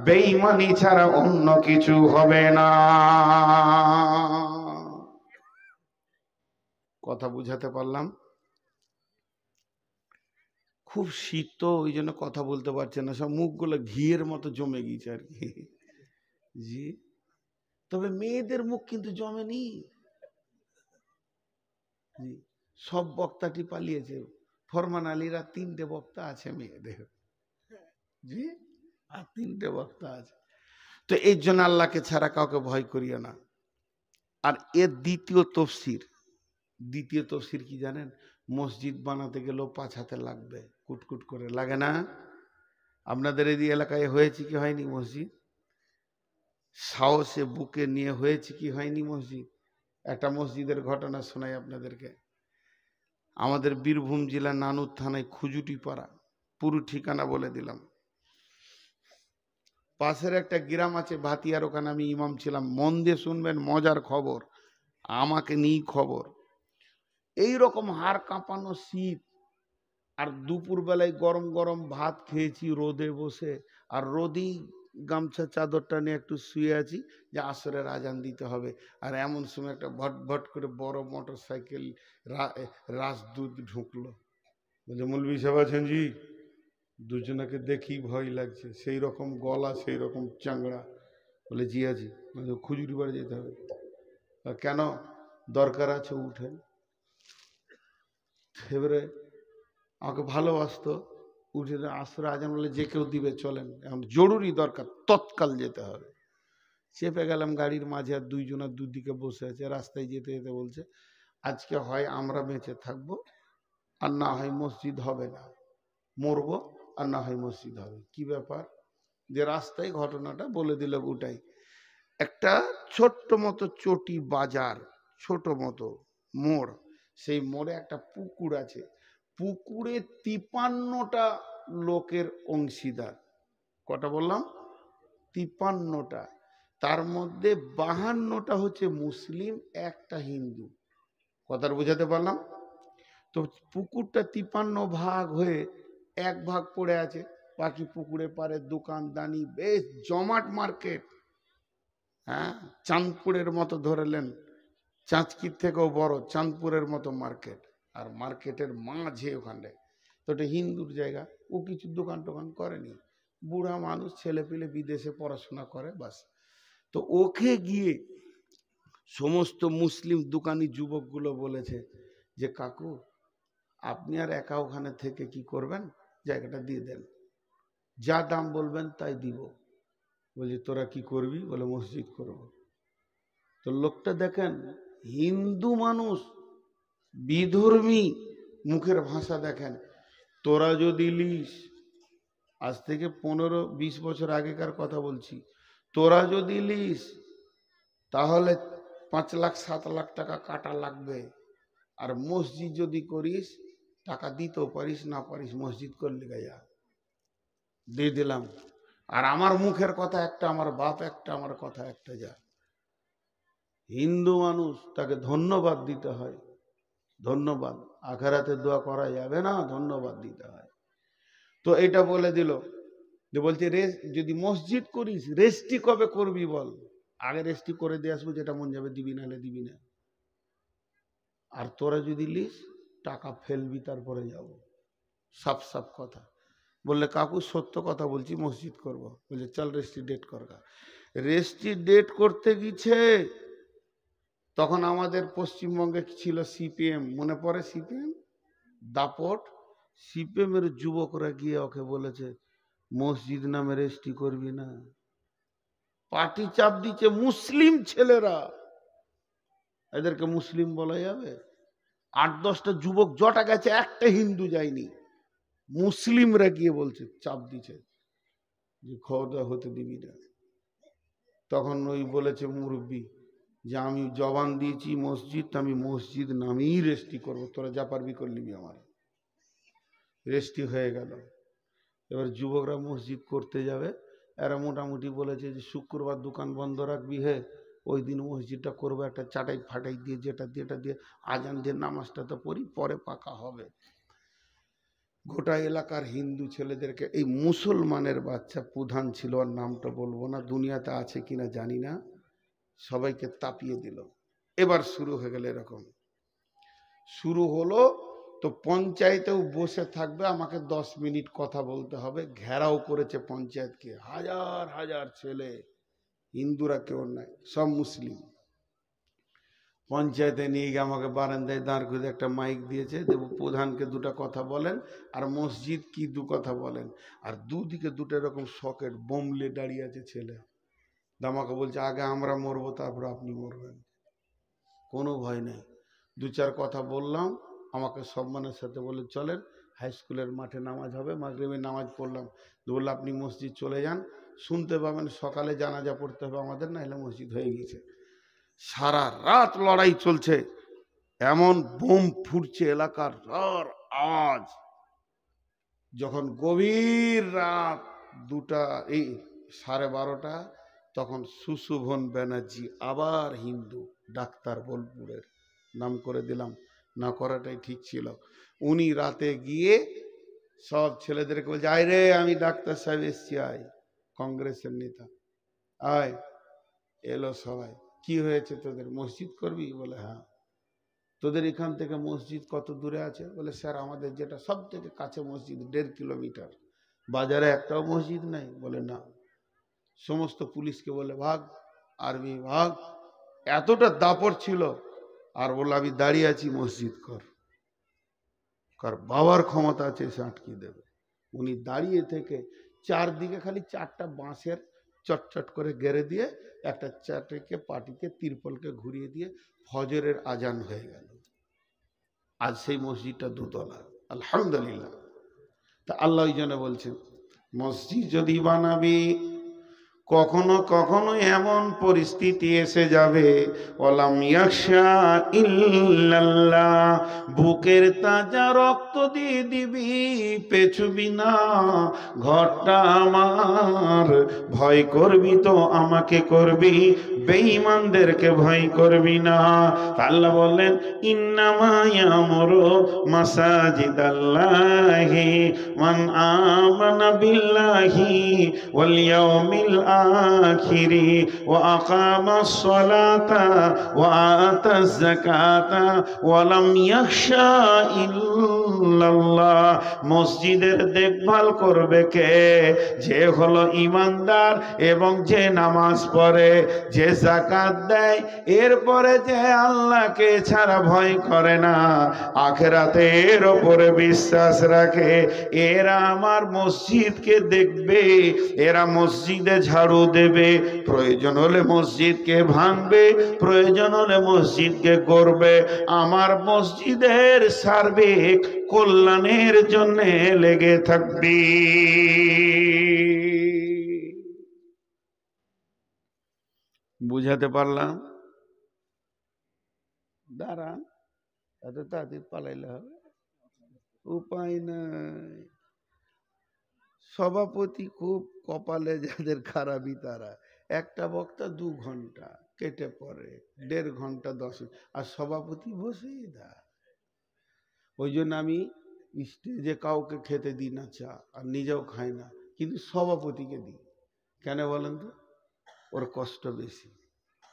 বেঈমানি ছাড়া অন্য কিছু হবে না। কথা বুঝাতে পারলাম? খুব শীত তো, ওই জন্য কথা বলতে পারছে না, সব মুখগুলো ঘিয়ের মতো জমে গিয়েছে আর কি। জি, তবে মেয়েদের মুখ কিন্তু জমেনি। জি, সব বক্তাটি পালিয়েছে। ফরমান আলীরা 3টে বক্তা আছে মেয়েদের। জি, আর 3টে বক্তা আছে। তো এই জন্য আল্লাহকে ছাড়া কাউকে ভয় করিও না। আর এর দ্বিতীয় তফসির কি জানেন? মসজিদ বানাতে গেলেও 5 হাতে লাগবে, কুটকুট করে লাগে না? আপনাদের এই এলাকায় হয়েছে কি হয়নি মসজিদ? সাহসে বুকে নিয়ে হয়েছে কি হয়নি মসজিদ? একটা মসজিদের ঘটনা শোনাই আপনাদেরকে। আমাদের বীরভূম জেলা নানুর থানায় খুজুটি পাড়া, পুরো ঠিকানা বলে দিলাম। পাশের একটা গ্রাম আছে ভাতিয়ার, ওখানে আমি ইমাম ছিলাম। মন দিয়ে শুনবেন, মজার খবর, আমাকে নিয়ে খবর। এই রকম হাড় কাঁপানো শীত, আর দুপুর বেলায় গরম গরম ভাত খেয়েছি রোদে বসে, আর রোদেই গামছা চাদরটা নিয়ে একটু শুয়ে আছি যে আসরের আজান দিতে হবে। আর এমন সময় একটা ভটভট করে বড় মোটর সাইকেল রাজদূত ঢুকলো। বলছে মৌলভী সাহেব আছেন জি? দুজনাকে দেখি ভয় লাগছে, সেই রকম গলা, সেই রকম চাংড়া। বলে জি আছি। খুজুরি বাড়ি যেতে হবে। কেন? দরকার আছে, উঠেন। এবারে আমাকে ভালোবাসতো, উঠে আসর আজান বলে যে কেউ দিবে চলেন, এখন জরুরি দরকার, তৎকাল যেতে হবে। চেপে গেলাম গাড়ির মাঝে, আর দুইজনের দুদিকে বসে আছে, রাস্তায় যেতে যেতে বলছে আজকে হয় আমরা বেঁচে থাকবো আর না হয় মসজিদ হবে না, মরবো আর না হয় মসজিদ হবে। কি ব্যাপার? যে রাস্তায় ঘটনাটা বলে দিল ওটাই। একটা ছোট্ট মতো চটি বাজার, ছোট মতো মোড়, সেই মোড়ে একটা পুকুর আছে, পুকুরে 53টা লোকের অংশীদার। কটা বললাম? 53টা। তার মধ্যে 52টা হচ্ছে মুসলিম, একটা হিন্দু। কথার বোঝাতে পারলাম? তো পুকুরটা 53 ভাগ হয়ে এক ভাগ পড়ে আছে, বাকি পুকুরে পারে দোকানদানি, বেশ জমাট মার্কেট। হ্যাঁ, চাঁদপুরের মতো ধরেলেন, চাঁচকির থেকেও বড় চাঁদপুরের মতো মার্কেট। আর মার্কেটের মাঝে ওখানে তো এটা হিন্দুর জায়গা, ও কিছু দোকান টোকান করেনি, বুড়া মানুষ, ছেলে পেলে বিদেশে পড়াশোনা করে, বাস। তো ওকে গিয়ে সমস্ত মুসলিম দোকানি যুবকগুলো বলেছে যে কাকু আপনি আর একা ওখানে থেকে কি করবেন, জায়গাটা দিয়ে দেন, যা দাম বলবেন তাই দিব। বলছি তোরা কি করবি? বলে মসজিদ করব। তো লোকটা দেখেন, হিন্দু মানুষ, বিধর্মী, মুখের ভাষা দেখেন, তোরা যদি লিস, আজ থেকে 15-20 বছর আগেকার কথা বলছি, তোরা যদি লিস তাহলে 5 লাখ 7 লাখ টাকা কাটা লাগবে। আর মসজিদ যদি করিস টাকা দিতেও পারিস, না পারিস, মসজিদ করলে গায়া দিয়ে দিলাম। আর আমার মুখের কথা একটা, আমার বাপ একটা, আমার কথা একটা। যা হিন্দু মানুষ, তাকে ধন্যবাদ দিতে হয়, ধন্যবাদ। আখেরাতে দোয়া করা যাবে না, ধন্যবাদ দিতে হয়। তো এটা বলে দিল যে বলছে যদি মসজিদ করিস রেস্টি কবে করবি বল, আগে রেস্টি করে দিয়ে আসবো, যেটা মন যাবে দিবি, নাহলে দিবি না। আর তোরা যদি লিস টাকা ফেলবি, তারপরে যাব। সাফ সাফ কথা বললে কাকু সত্য কথা বলছি, মসজিদ করব। বলছে চল রেস্টি ডেট কর। রেস্টি ডেট করতে গেছে, তখন আমাদের পশ্চিমবঙ্গে ছিল সিপিএম, মনে পড়ে সিপিএম দাপট, সিপিএম এর যুবকরা গিয়ে ওকে বলেছে মসজিদ নামে রেস্টি করবি না। পার্টি চাপ দিচ্ছে, মুসলিম ছেলেরা, এদেরকে মুসলিম বলা যাবে? 8-10টা যুবক জটা গেছে, একটা হিন্দু যায়নি। মুসলিমরা গিয়ে বলছে, চাপ দিচ্ছে যে খাওয়া দাওয়া হতে দিবি না। তখন ওই বলেছে মুরব্বী যে আমি জবান দিয়েছি মসজিদ, আমি মসজিদ নামেই রেস্টি করবো, তোরা যা পারবি করলিবি। আমার রেস্টি হয়ে গেল। এবার যুবকরা মসজিদ করতে যাবে, এরা মোটামুটি বলেছে যে শুক্রবার দোকান বন্ধ রাখবি, হে ওই দিন মসজিদটা করবো, একটা চাটাই ফাটাই দিয়ে, যেটা দিয়ে আজান দিয়ে নামাজটা তো পড়ি, পরে পাকা হবে। গোটা এলাকার হিন্দু ছেলেদেরকে, এই মুসলমানের বাচ্চা প্রধান ছিল, আর নামটা বলবো না, দুনিয়াতে আছে কিনা জানি না, সবাইকে তাপিয়ে দিল। এবার শুরু হয়ে গেল এরকম, শুরু হলো। তো পঞ্চায়েতেও বসে থাকবে, আমাকে 10 মিনিট কথা বলতে হবে, ঘেরাও করেছে পঞ্চায়েতকে, হাজার হাজার ছেলে, হিন্দুরা কেউ নাই, সব মুসলিম। পঞ্চায়েতে নিয়ে গিয়ে আমাকে বারান্দায় দাঁড় করে একটা মাইক দিয়েছে, দেব প্রধানকে দুটো কথা বলেন, আর মসজিদ কি 2 কথা বলেন। আর দুদিকে 2 এরকম সকেট বোমলে দাঁড়িয়ে আছে ছেলে, আমাকে বলছে আগে আমরা মরবো, তারপর আপনি মরবেন, কোনো ভয় নেই। 2-4 কথা বললাম, আমাকে সম্মানের সাথে বলে চলেন, হাই স্কুলের মাঠে নামাজ হবে, মাগরিবের নামাজ পড়লাম। বললো আপনি মসজিদ চলে যান, শুনতে পাবেন সকালে জানাজা পড়তে হবে আমাদের, না হলে মসজিদ হয়ে গেছে। সারা রাত লড়াই চলছে, এমন বোম ফুটছে এলাকার, আর আওয়াজ। যখন গভীর রাত 2টা, এই 12:30, তখন সুশোভন ব্যানার্জি, আবার হিন্দু ডাক্তার, বোলপুরের, নাম করে দিলাম, না করাটাই ঠিক ছিল। উনি রাতে গিয়ে সব ছেলেদেরকে বলছে আয় রে, আমি ডাক্তার সাহেব এসছি, আয়, কংগ্রেসের নেতা, আয়। এলো সবাই, কি হয়েছে তোদের, মসজিদ করবি? বলে হ্যাঁ। তোদের এখান থেকে মসজিদ কত দূরে আছে? বলে স্যার আমাদের যেটা সব থেকে কাছে মসজিদ 1.5 কিলোমিটার, বাজারে একটাও মসজিদ নেই। বলে না। সমস্ত পুলিশকে বলে ভাগ, আর্মি ভাগ, এতটা দাপট ছিল। আর বলে আমি দাঁড়িয়ে আছি, মসজিদ কর। কার বাবার ক্ষমতা আছে সে আটকে দেবে। উনি দাঁড়িয়ে থেকে চারদিকে খালি চারটা বাঁশের চটচট করে গেড়ে দিয়ে একটা চারটিকে পাটিকে তিরপলকে ঘুরিয়ে দিয়ে ফজরের আজান হয়ে গেল। আজ সেই মসজিদটা দুতলা, আলহামদুলিল্লাহ। তা আল্লাহ ওই জন্য বলছেন, মসজিদ যদি বানাবি কখনো কখনো এমন পরিস্থিতি এসে যাবে, ওয়ালাম ইয়াখশা ইল্লাল্লাহ, বুকের তাজা রক্ত দিয়ে দিবি, পেছুবি না, ঘরটা আমার, ভয় করবি তো আমাকে করবি, বেঈমানদেরকে ভয় করবি না। আল্লাহ বললেন, ইন্নামা ইয়ামুরু মাসাজিদাল্লাহি মান আমানা বিল্লাহি ওয়াল ইয়াউমিল আখিরি ওয়া আকামাস সালাতা ওয়া আতাজ যাকাতা ওয়া লাম ইয়াখশা ইল্লাল্লাহ। মসজিদের দেখভাল করবে কে? যে হলো ঈমানদার এবং যে নামাজ পড়ে, যে যাকাত দেয়, এরপরে যে আল্লাহকে ছাড়া ভয় করে না, আখিরাতের উপরে বিশ্বাস রাখে, এরা আমার মসজিদকে দেখবে, এরা মসজিদে ঝাড়ু দেবে, প্রয়োজন হলে মসজিদকে ভাঙবে, প্রয়োজন হলে মসজিদকে করবে, আমার মসজিদের সার্বিক কল্যাণের জন্য লেগে থাকবি। বুঝাতে পারলাম? দাঁড়ান, এত তাড়াতাড়ি পালাইলে হবে? উপায় নাই। সভাপতি খুব কপালে যাদের খারাপই তারা, একটা বক্তা 2 ঘন্টা কেটে পড়ে, 1.5 ঘন্টা 10 মিনিট, আর সভাপতি বসেই দা। ওই জন্য আমি স্টেজে কাউকে খেতে দিই না চা, আর নিজেও খাই না, কিন্তু সভাপতিকে দিই। কেন বলেন তো? ওর কষ্ট বেশি।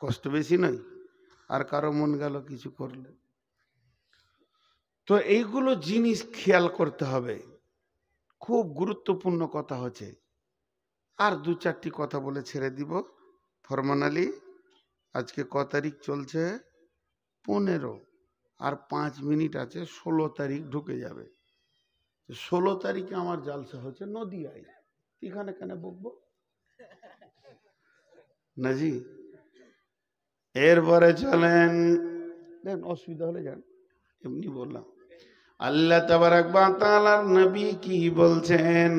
কষ্ট বেশি নয়? আর কারো মন গেল কিছু করলে, তো এইগুলো জিনিস খেয়াল করতে হবে। খুব গুরুত্বপূর্ণ কথা হচ্ছে। আর 2-4টি কথা বলে ছেড়ে দিব। ফরমান আলী, আজকে ক তারিখ চলছে? 15, আর 5 মিনিট আছে, 16 তারিখ ঢুকে যাবে। 16 তারিখে আমার জালসা হচ্ছে নদিয়ায়। এখানে কেন বকবো নাজি? এরপরে চলেন, অসুবিধা হলে যান, এমনি বললাম। আল্লাহ তাবারাক ওয়া তাআলার নবী কি বলছেন?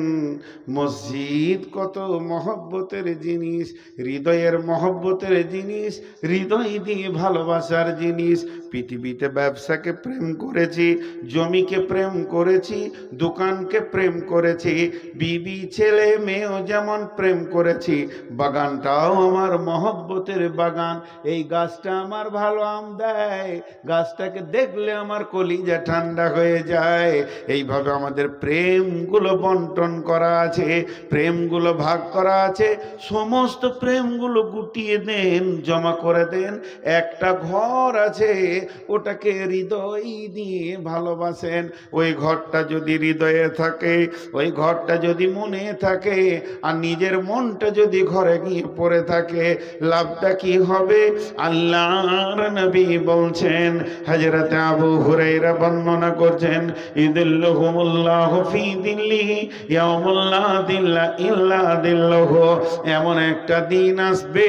মসজিদ কত মহব্বতের জিনিস, হৃদয়ের মহব্বতের জিনিস, হৃদয় দিয়ে ভালোবাসার জিনিস। পৃথিবীতে ব্যবসাকে প্রেম করেছি, জমিকে প্রেম করেছি, দোকানকে প্রেম করেছি, বিবি ছেলে মেয়েও যেমন প্রেম করেছি, বাগানটাও আমার মহব্বতের বাগান। এই গাছটা আমার ভালো আম দেয়, গাছটাকে দেখলে আমার কলিজা ঠান্ডা হয়ে যায়। এইভাবে আমাদের প্রেমগুলো বন্টন করা আছে, প্রেমগুলো ভাগ করা আছে। সমস্ত প্রেমগুলো গুটিয়ে দেন, জমা করে দেন। একটা ঘর আছে, ওটাকে হৃদয় দিয়ে ভালোবাসেন। ওই ঘরটা যদি হৃদয়ে থাকে, ওই ঘরটা যদি মনে থাকে, আর নিজের মনটা যদি ঘরে গিয়ে পড়ে থাকে, লাভটা কি হবে? আল্লাহর নবী বলছেন, হযরত আবু হুরায়রা বর্ণনা করছেন, ইদিল্লুহুমুল্লাহু ফি দিল্লিহি ইয়াউমুল লা দিল্লা ইল্লা দিল্লুহু। এমন একটা দিন আসবে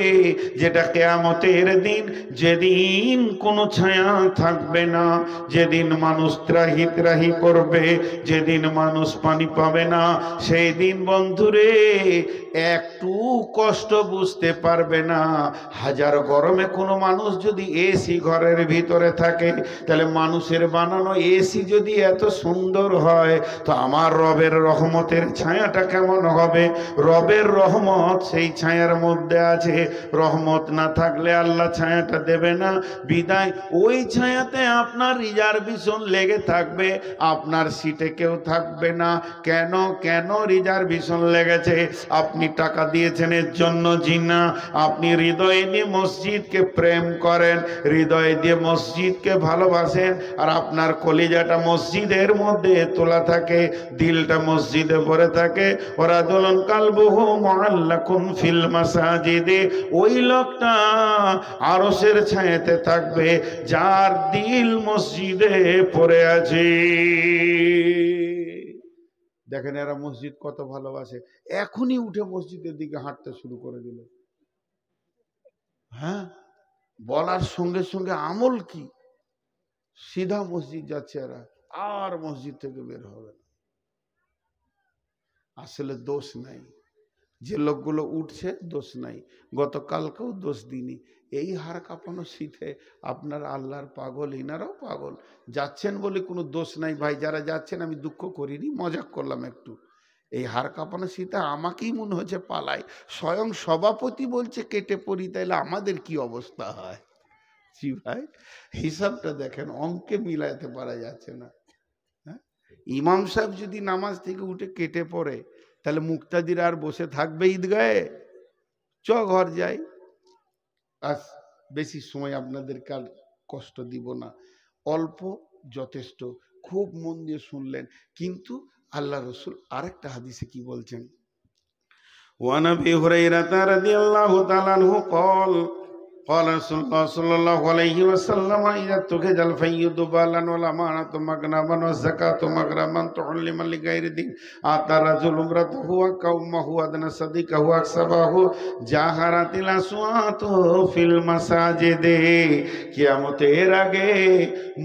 যেটা কিয়ামতের দিন, যেদিন কোনো ছায়া থাকবে না, যেদিন মানুষ ত্রাহি ত্রাহি করবে, যেদিন মানুষ পানি পাবে না, সেই দিন বন্ধুরে একটু কষ্ট বুঝতে পারবে না। হাজার গরমে কোনো মানুষ যদি এসি ঘরের ভিতরে থাকে, তাহলে মানুষের বানানো এসি যদি এত সুন্দর হয়, তো আমার রবের রহমতের ছায়াটা কেমন হবে? রবের রহমত সেই ছায়ার মধ্যে আছে। রহমত না থাকলে আল্লাহ ছায়াটা দেবে না। বিদায় ওই ছায়াতে আপনার রিজার্ভেশন লেগে থাকবে, আপনার সিটে কেউ থাকবে না। কেন কেন রিজার্ভেশন লেগেছে? আপনি টাকা দিয়েছেন এর জন্য জি না, আপনি হৃদয়ে দিয়ে মসজিদকে প্রেম করেন, হৃদয়ে দিয়ে মসজিদকে ভালোবাসেন, আর আপনার কলিজাটা মসজিদের মধ্যে তোলা থাকে, দিলটা মসজিদে ভরে থাকে। ওরা দোলন কালবুহু মুআল্লাকুন ফিল মাসাজিদে, ওই লোকটা আরশের ছায়াতে থাকবে। যার দিল মসজিদে পড়ে আছে। দেখেন এরা মসজিদ কত ভালোবাসে, এখনই উঠে মসজিদের দিকে হাঁটতে শুরু করে দিল। হ্যাঁ, বলার সঙ্গে সঙ্গে আমল কি, সিধা মসজিদ যাচ্ছে এরা, আর মসজিদ থেকে বের হবে না। আসলে দোষ নাই, যে লোকগুলো উঠছে দোষ নাই, গতকালকেও দোষ দিনি। এই হাড় কাঁপানো শীতে আপনারা আল্লাহর পাগল, ইনারাও পাগল, যাচ্ছেন বলে কোনো দোষ নাই ভাই। যারা যাচ্ছেন আমি দুঃখ করিনি, মজাক করলাম একটু। এই হাড় কাঁপানো শীতে আমাকেই মনে হচ্ছে পালাই, স্বয়ং সভাপতি বলছে কেটে পড়ি, তাইলে আমাদের কি অবস্থা হয়? জি ভাই, হিসাবটা দেখেন, অঙ্কে মিলাইতে পারা যাচ্ছে না। হ্যাঁ, ইমাম সাহেব যদি নামাজ থেকে উঠে কেটে পড়ে, তাহলে মুক্তাদির আর বসে থাকবে ঈদগাহে? চ ঘর যাই। আজ বেশি সময় আপনাদেরকে আর কষ্ট দিব না, অল্প যথেষ্ট, খুব মন দিয়ে শুনলেন। কিন্তু আল্লাহ রসুল আরেকটা হাদিসে কি বলছেন? ওয়ান আবি হুরায়রা রাদিয়াল্লাহু তাআলা আনহু قال قال رسول الله صلى الله عليه وسلم إذا اتخذ الفيض بالا والأمانة مغنما والزكاة مغرما تعلما لغير دين أتى رجل امرأته وقومه أدنى صديقه أكسبه جاهرت الأصوات في المساجد। কিয়ামতের আগে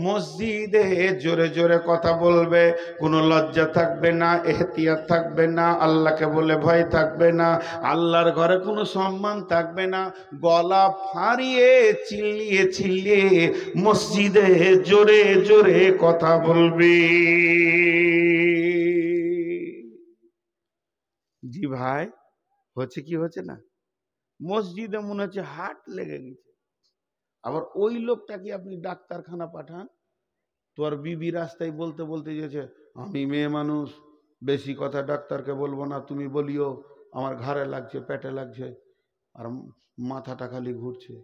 মসজিদে জোরে জোরে কথা বলবে, কোনো লজ্জা থাকবে না, এহতিয়াত থাকবে না, আল্লাহকে বলে ভয় থাকবে না, আল্লাহর ঘরে কোনো সম্মান থাকবে না, গলা ফাড়িয়ে চিল্লিয়ে চিল্লিয়ে মসজিদে জোরে জোরে কথা বলবে। জি ভাই, হচ্ছে কি হচ্ছে না? মসজিদে মনে হচ্ছে হাট লেগে গেছে। আবার ওই লোকটাকে আপনি ডাক্তারখানা পাঠান, তোর বিবি রাস্তায় বলতে বলতে গেছে, আমি মেয়ে মানুষ, বেশি কথা ডাক্তারকে বলবো না, তুমি বলিও আমার ঘাড়ে লাগছে, পেটে লাগছে, আর মাথাটা খালি ঘুরছে।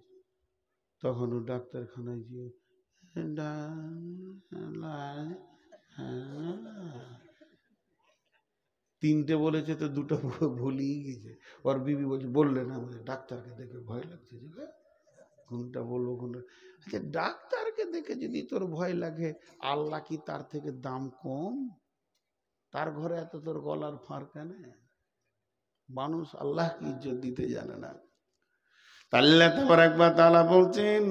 তখন ও ডাক্তারখানায় গিয়ে তিনটে বলেছে তো দুটো ভুলিয়ে গেছে। ওর বিবি বলছে, বললে না আমাদের ডাক্তারকে দেখে ভয় লাগছে, কোনটা বলবো কোনটা। আচ্ছা, ডাক্তারকে দেখে যদি তোর ভয় লাগে, আল্লাহ কি তার থেকে দাম কম? তার ঘরে এত তোর গলার ফাঁড় কেন? মানুষ আল্লাহকে ইজ্জত দিতে জানে না। আল্লাহ তাবারাক ওয়া তাআলা বলছেন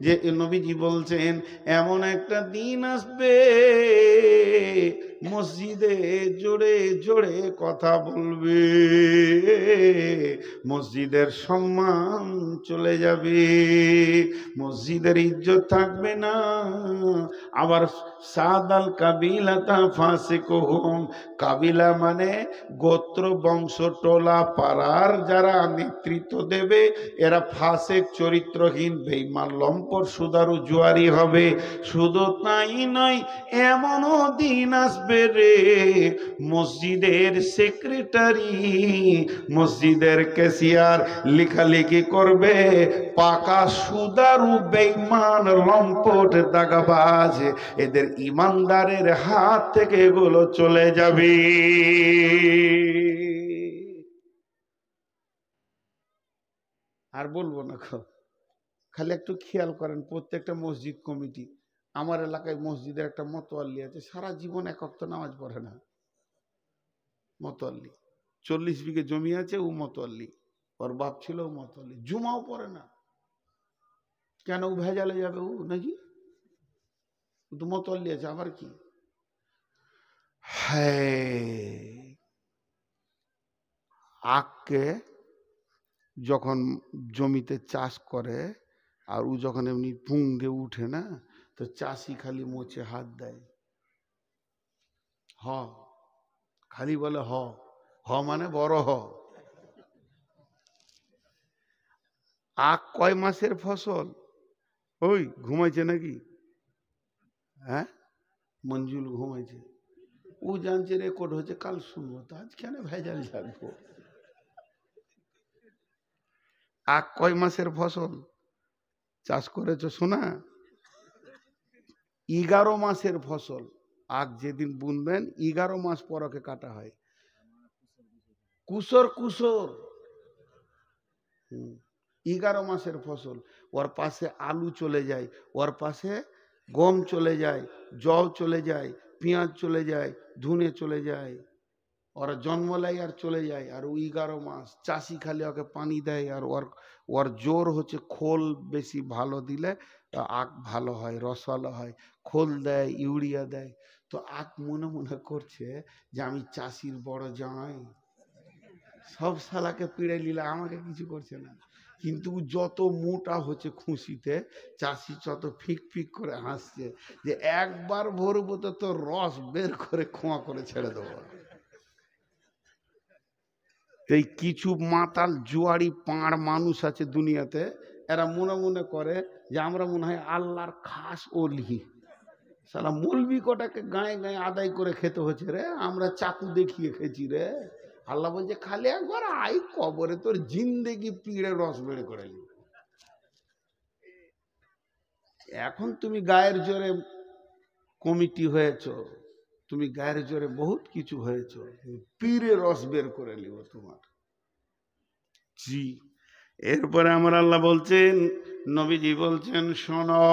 যে নবীজি বলছেন, এমন একটা দিন আসবে মসজিদে জোরে জোরে কথা বলবে, মসজিদের সম্মান চলে যাবে, মসজিদের ইজ্জত থাকবে না। আবার সাদাল কাবিলাতা ফাসিকুহুম, কাবিলা মানে গোত্র, বংশ, টোলা, পাড়ার যারা নেতৃত্ব দেবে, এরা ফাসেক, চরিত্রহীন, বেঈমান, লম্পট, সুদারু, জুয়ারি হবে। শুধু তাই নয়, এমনও দিন আসবে রে, মসজিদের সেক্রেটারি, মসজিদের ক্যাশিয়ার লেখালেখি করবে, পাকা সুদারু, বেঈমান, লম্পট, দাগাবাজ, এদের ইমানদারের হাত থেকে এগুলো চলে যাবে। আর বলবো না, খালি একটু খেয়াল করেন, প্রত্যেকটা মসজিদ কমিটি, আমার এলাকায় মসজিদের একটা মতোয়াল্লি আছে, সারা জীবন এক ওয়াক্ত নামাজ পড়ে না। মতোয়াল্লি 40 বিঘে জমি আছে, ও মতোয়াল্লি, ওর বাপ ছিল ও মতোয়াল্লি, জুমাও পড়ে না। কেন? ও ভেজালে যাবে ও নাকি? ও তো মতোয়াল্লি আছে, আবার কি? হ্যাঁ, আখকে যখন জমিতে চাষ করে, আর ও যখন এমনি পুং দিয়ে উঠে না, তো চাষি খালি মোচে হাত দেয়, হ, খালি বলে হ, হ মানে বড় হ। আখ কয় মাসের ফসল? ওই ঘুমাইছে নাকি? হ্যাঁ, মঞ্জুল ঘুমাইছে, ও জানছে রেকর্ড হচ্ছে, কাল শুনবো, তো আজ কেন ভেজাল থাকবো? আখ কয় মাসের ফসল চাষ করেছ শোনা? 11 মাসের ফসল। আখ যেদিন বুনবেন 11 মাস পর ওকে কাটা হয়। কুসর কুসর, 11 মাসের ফসল। ওর পাশে আলু চলে যায়, ওর পাশে গম চলে যায়, জব চলে যায়, পেঁয়াজ চলে যায়, ধুনে চলে যায়। ওরা জন্ম নেয় আর চলে যায়। আর ওই 11 মাস চাষি খালি ওকে পানি দেয়। আর ওর ওর জোর হচ্ছে খোল বেশি ভালো দিলে আখ ভালো হয়, রসালো হয়। খোল দেয়, ইউরিয়া দেয়। তো আখ মনে মনে করছে যে আমি চাষির বড় জামাই, সব শালাকে পিড়ে নিলে আমাকে কিছু করছে না। কিন্তু যত মোটা হচ্ছে খুশিতে, চাষি যত ফিক ফিক করে হাসছে যে একবার ভরবো তো তোর রস বের করে খোঁয়া করে ছেড়ে দেবো। এই কিছু মাতাল জুয়ারি পাঁড় মানুষ আছে দুনিয়াতে, এরা মনে মনে করে যে আমরা মনে হয় আল্লাহর খাস ওলি। সালা মৌলবি কটাকে গায়ে গায়ে আদায় করে খেতে হচ্ছে রে, আমরা চাকু দেখিয়ে খেয়েছি রে। আল্লাহ বলছে খালি একবার আই কবরে তোর জিন্দেগি পিড়ে রস বেড়ে করে নি। এখন তুমি গায়ের জোরে কমিটি হয়েছ, তুমি গায়ের জোরে বহুত কিছু হয়েছ, পীরে রস বের করে নিব তোমার। জি। এরপরে আমার আল্লাহ বলছেন, নবীজি বলছেন, শোনো,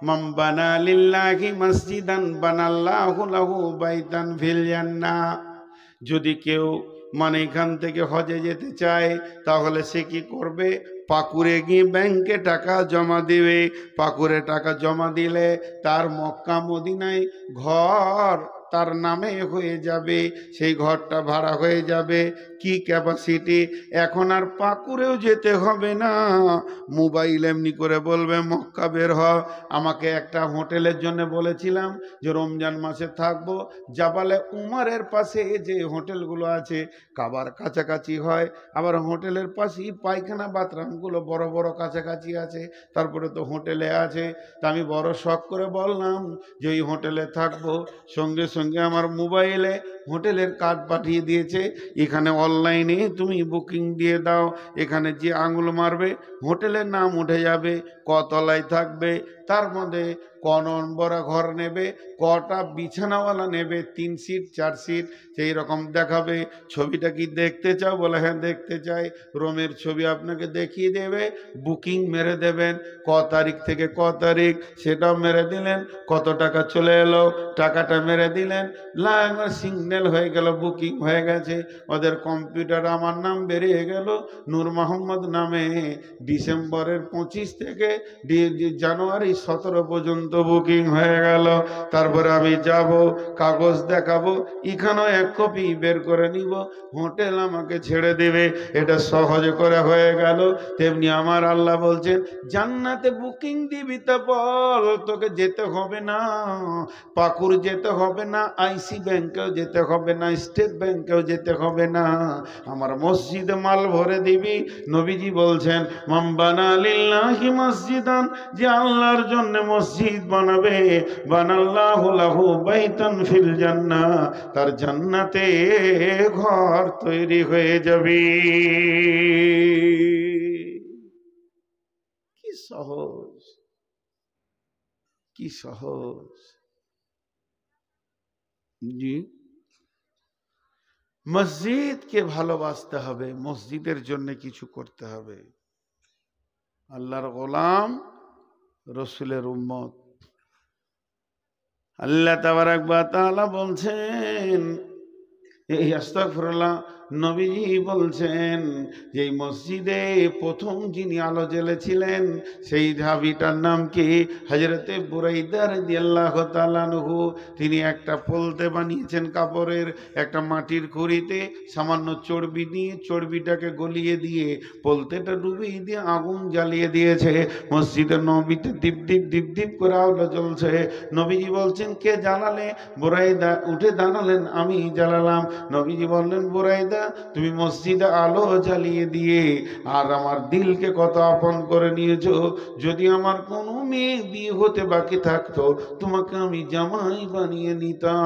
মান বানা লিল্লাহি মসজিদান বানাল্লাহু লাহু বাইতান ফিল জান্নাহ। যদি কেউ মানে এখান থেকে হজে যেতে চায় তাহলে সে কি করবে? পাকুড়ে গিয়ে ব্যাংকে টাকা জমা দিবে। পাকুড়ে টাকা জমা দিলে তার মক্কা মদিনায় ঘর তার নামে হয়ে যাবে। সেই ঘরটা ভাড়া হয়ে যাবে। কি ক্যাপাসিটি? এখন আর পাকুড়েও যেতে হবে না, মোবাইল এমনি করে বলবে মক্কা বের হ। আমাকে একটা হোটেলের জন্য বলেছিলাম যে রমজান মাসে থাকবো, জাবালে উমারের পাশে যে হোটেলগুলো আছে কাবার কাছাকাছি হয়, আবার হোটেলের পাশেই পায়খানা বাথরুমগুলো বড় বড় কাছাকাছি আছে, তারপরে তো হোটেলে আছে। তা আমি বড় শখ করে বললাম যে ওই হোটেলে থাকবো। সঙ্গে সঙ্গে আমার মোবাইলে হোটেলের কার্ড পাঠিয়ে দিয়েছে, এখানে অনলাইনে তুমি বুকিং দিয়ে দাও, এখানে যে আঙুল মারবে হোটেলের নাম উঠে যাবে, কতলায় থাকবে, তার মধ্যে ক নম্বর ঘর নেবে, কটা বিছানাওয়ালা নেবে, 3 সিট 4 সিট সেই রকম দেখাবে। ছবিটা কি দেখতে চাও? বলে হ্যাঁ দেখতে চাই। রুমের ছবি আপনাকে দেখিয়ে দেবে, বুকিং মেরে দেবেন, ক তারিখ থেকে ক তারিখ সেটাও মেরে দিলেন, কত টাকা চলে এলো টাকাটা মেরে দিলেন, সিগন্যাল হয়ে গেল, বুকিং হয়ে গেছে। ওদের কম্পিউটার আমার নাম বেরিয়ে গেল নূর মোহাম্মদ নামে। ডিসেম্বরের 25 থেকে জানুয়ারি 17 পর্যন্ত বুকিং হয়ে গেল। তারপরে আমি যাব, কাগজ দেখাবো, এখানেও 1 কপি বের করে নিব, হোটেল আমাকে ছেড়ে দেবে। এটা সহজ করে হয়ে গেল। তেমনি আমার আল্লাহ বলছেন, জান্নাতে বুকিং দিবি তা বল, তোকে যেতে হবে না পাকুড়, যেতে হবে না আইসি ব্যাংকেও যেতে হবে না, স্টেট ব্যাংকেও যেতে হবে না, আমার মসজিদে মাল ভরে দিবি। নবীজি বলছেন, মান বানা লিল্লাহি মসজিদান, যে আল্লাহর জন্য মসজিদ বানাবে, বানাল্লাহু লাহু বাইতান ফিল জান্নাহ, তার জান্নাতে ঘর তৈরি হয়ে যাবে। কি সহজ, কি সহজ। জি, মসজিদকে ভালোবাসতে হবে, মসজিদের জন্য কিছু করতে হবে। আল্লাহর গোলাম, রসুলের উম্মত। আল্লাহ তাবারাক ওয়া তাআলা বলছেন, এই আস্তাগফিরুল্লাহ, নবীজি বলছেন যে এই মসজিদে প্রথম যিনি আলো জ্বেলেছিলেন সেই সাহাবীটার নাম কি? হযরতে বুরাইদা রাদিয়াল্লাহু তাআলা আনহু। তিনি একটা পলতে বানিয়েছেন কাপড়ের, একটা মাটির কুড়িতে সামান্য চর্বি দিয়ে চর্বিটাকে গলিয়ে দিয়ে পলতেটা ডুবিয়ে দিয়ে আগুন জ্বালিয়ে দিয়েছে। মসজিদে নবীতে দীপ দীপ দীপ দীপ করে আলো জ্বলছে। নবীজি বলছেন, কে জ্বালালে? বুরাইদা উঠে দাঁড়ালেন, আমি জ্বালালাম। নবীজি বললেন, বুরাইদা তুমি মসজিদে আলো জ্বালিয়ে দিয়ে আর আমার দিলকে কত আপন করে নিয়েছো। যদি আমার কোনো মেয়ে বিয়ে হতে বাকি থাকতো তোমাকে আমি জামাই বানিয়ে নিতাম।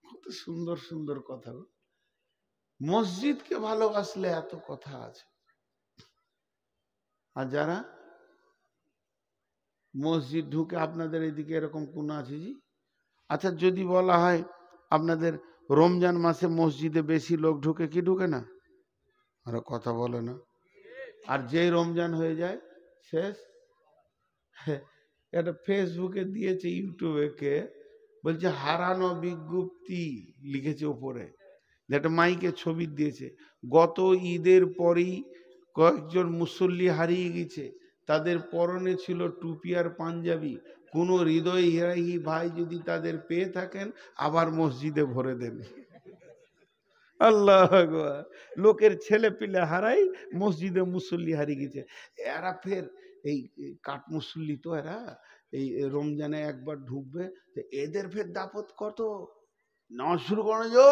কত সুন্দর সুন্দর কথা। মসজিদকে ভালোবাসলে এত কথা আছে। আর যারা মসজিদ ঢুকে, আপনাদের এদিকে এরকম কোন আছে জি? আচ্ছা, যদি বলা হয় আপনাদের রমজান মাসে মসজিদে বেশি লোক ঢুকে কি ঢুকে না? আর কথা বলে না। আর যেই রমজান হয়ে যায় শেষ, একটা ফেসবুকে দিয়েছে, ইউটিউবে কে বলছে হারানো বিজ্ঞপ্তি লিখেছে ওপরে, একটা মাইকে ছবি দিয়েছে। গত ঈদের পরেই কয়েকজন মুসল্লি হারিয়ে গেছে, তাদের পরনে ছিল টুপি আর পাঞ্জাবি। কোনো হৃদয় হিরাহি ভাই যদি তাদের পেয়ে থাকেন আবার মসজিদে ভরে দেন। আল্লাহ আকবার। লোকের ছেলে পিলে হারাই, মসজিদে মুসল্লি হারিয়ে গেছে। এরা ফের এই কাঠ মুসল্লি তো, এরা এই রমজানে একবার ঢুকবে, এদের ফের দাপত কত, নামাজ শুরু করে যো,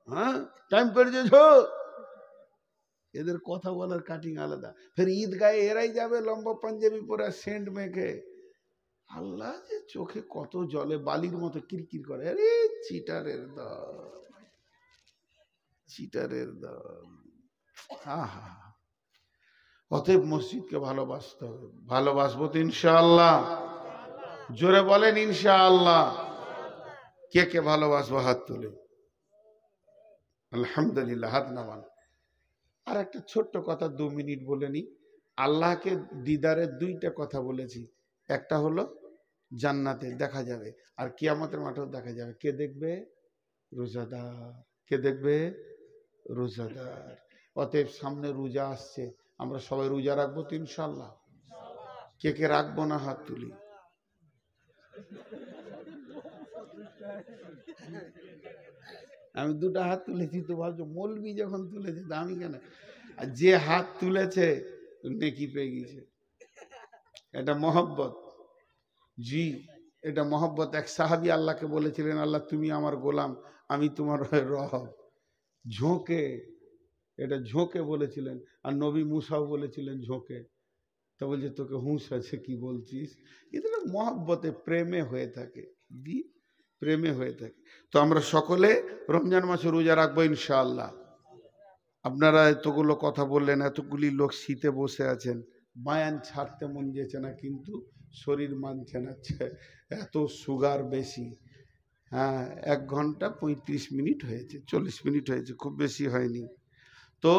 হ্যাঁ টাইম করে যেছো, এদের কথা বলার কাটিং আলাদা। ফের ঈদগাহে এরাই যাবে লম্বা পাঞ্জাবি পরে সেন্ট মেখে। আল্লাহ যে চোখে কত জলে, বালির মতো কিরকির করে। আরে চিটারের দল, চিটারের দল। আহা, অতএব মসজিদকে ভালোবাসতে হবে। ভালোবাসবো তো ইনশাআল্লাহ, জোরে বলেন ইনশাআল্লাহ। কে কে ভালোবাসবো হাত তুলে, আলহামদুলিল্লাহ, হাত নামান। আর একটা ছোট্ট কথা 2 মিনিট বলে নি। আল্লাহকে দিদারের 2টা কথা বলেছি, একটা হলো জান্নাতে দেখা যাবে, আর কিয়ামতের মাঠেও দেখা যাবে। কে দেখবে? রোজাদার। কে দেখবে? রোজাদার। অতএব সামনে রোজা আসছে, আমরা সবাই রোজা রাখবো তো ইনশাআল্লাহ। কে কে রাখবো না হাত তুলি। আমি 2টা হাত তুলেছি তো ভাবছো মৌলবি যখন তুলেছে তা আমি কেন? আর যে হাত তুলেছে নেকি পেয়ে গেছে। এটা মহব্বত, জি এটা মহব্বত। এক সাহাবী আল্লাহকে বলেছিলেন, আল্লাহ তুমি আমার গোলাম, আমি তোমার রব। ঝোঁকে, এটা ঝোঁকে বলেছিলেন। আর নবী মুসাও বলেছিলেন ঝোঁকে। তা বলছে তোকে হুঁশ আছে কি বলছিস? এটা মহব্বতে, প্রেমে হয়ে থাকে, জি প্রেমে হয়ে থাকে। তো আমরা সকলে রমজান মাসে রোজা রাখবো ইনশাআল্লাহ। আপনারা এতগুলো কথা বললেন, এতগুলি লোক শীতে বসে আছেন, বায়ান ছাড়তে মন যেছে না, কিন্তু শরীর মানছে না, এত সুগার বেশি। হ্যাঁ 1 ঘন্টা 35 মিনিট হয়েছে, 40 মিনিট হয়েছে, খুব বেশি হয়নি। তো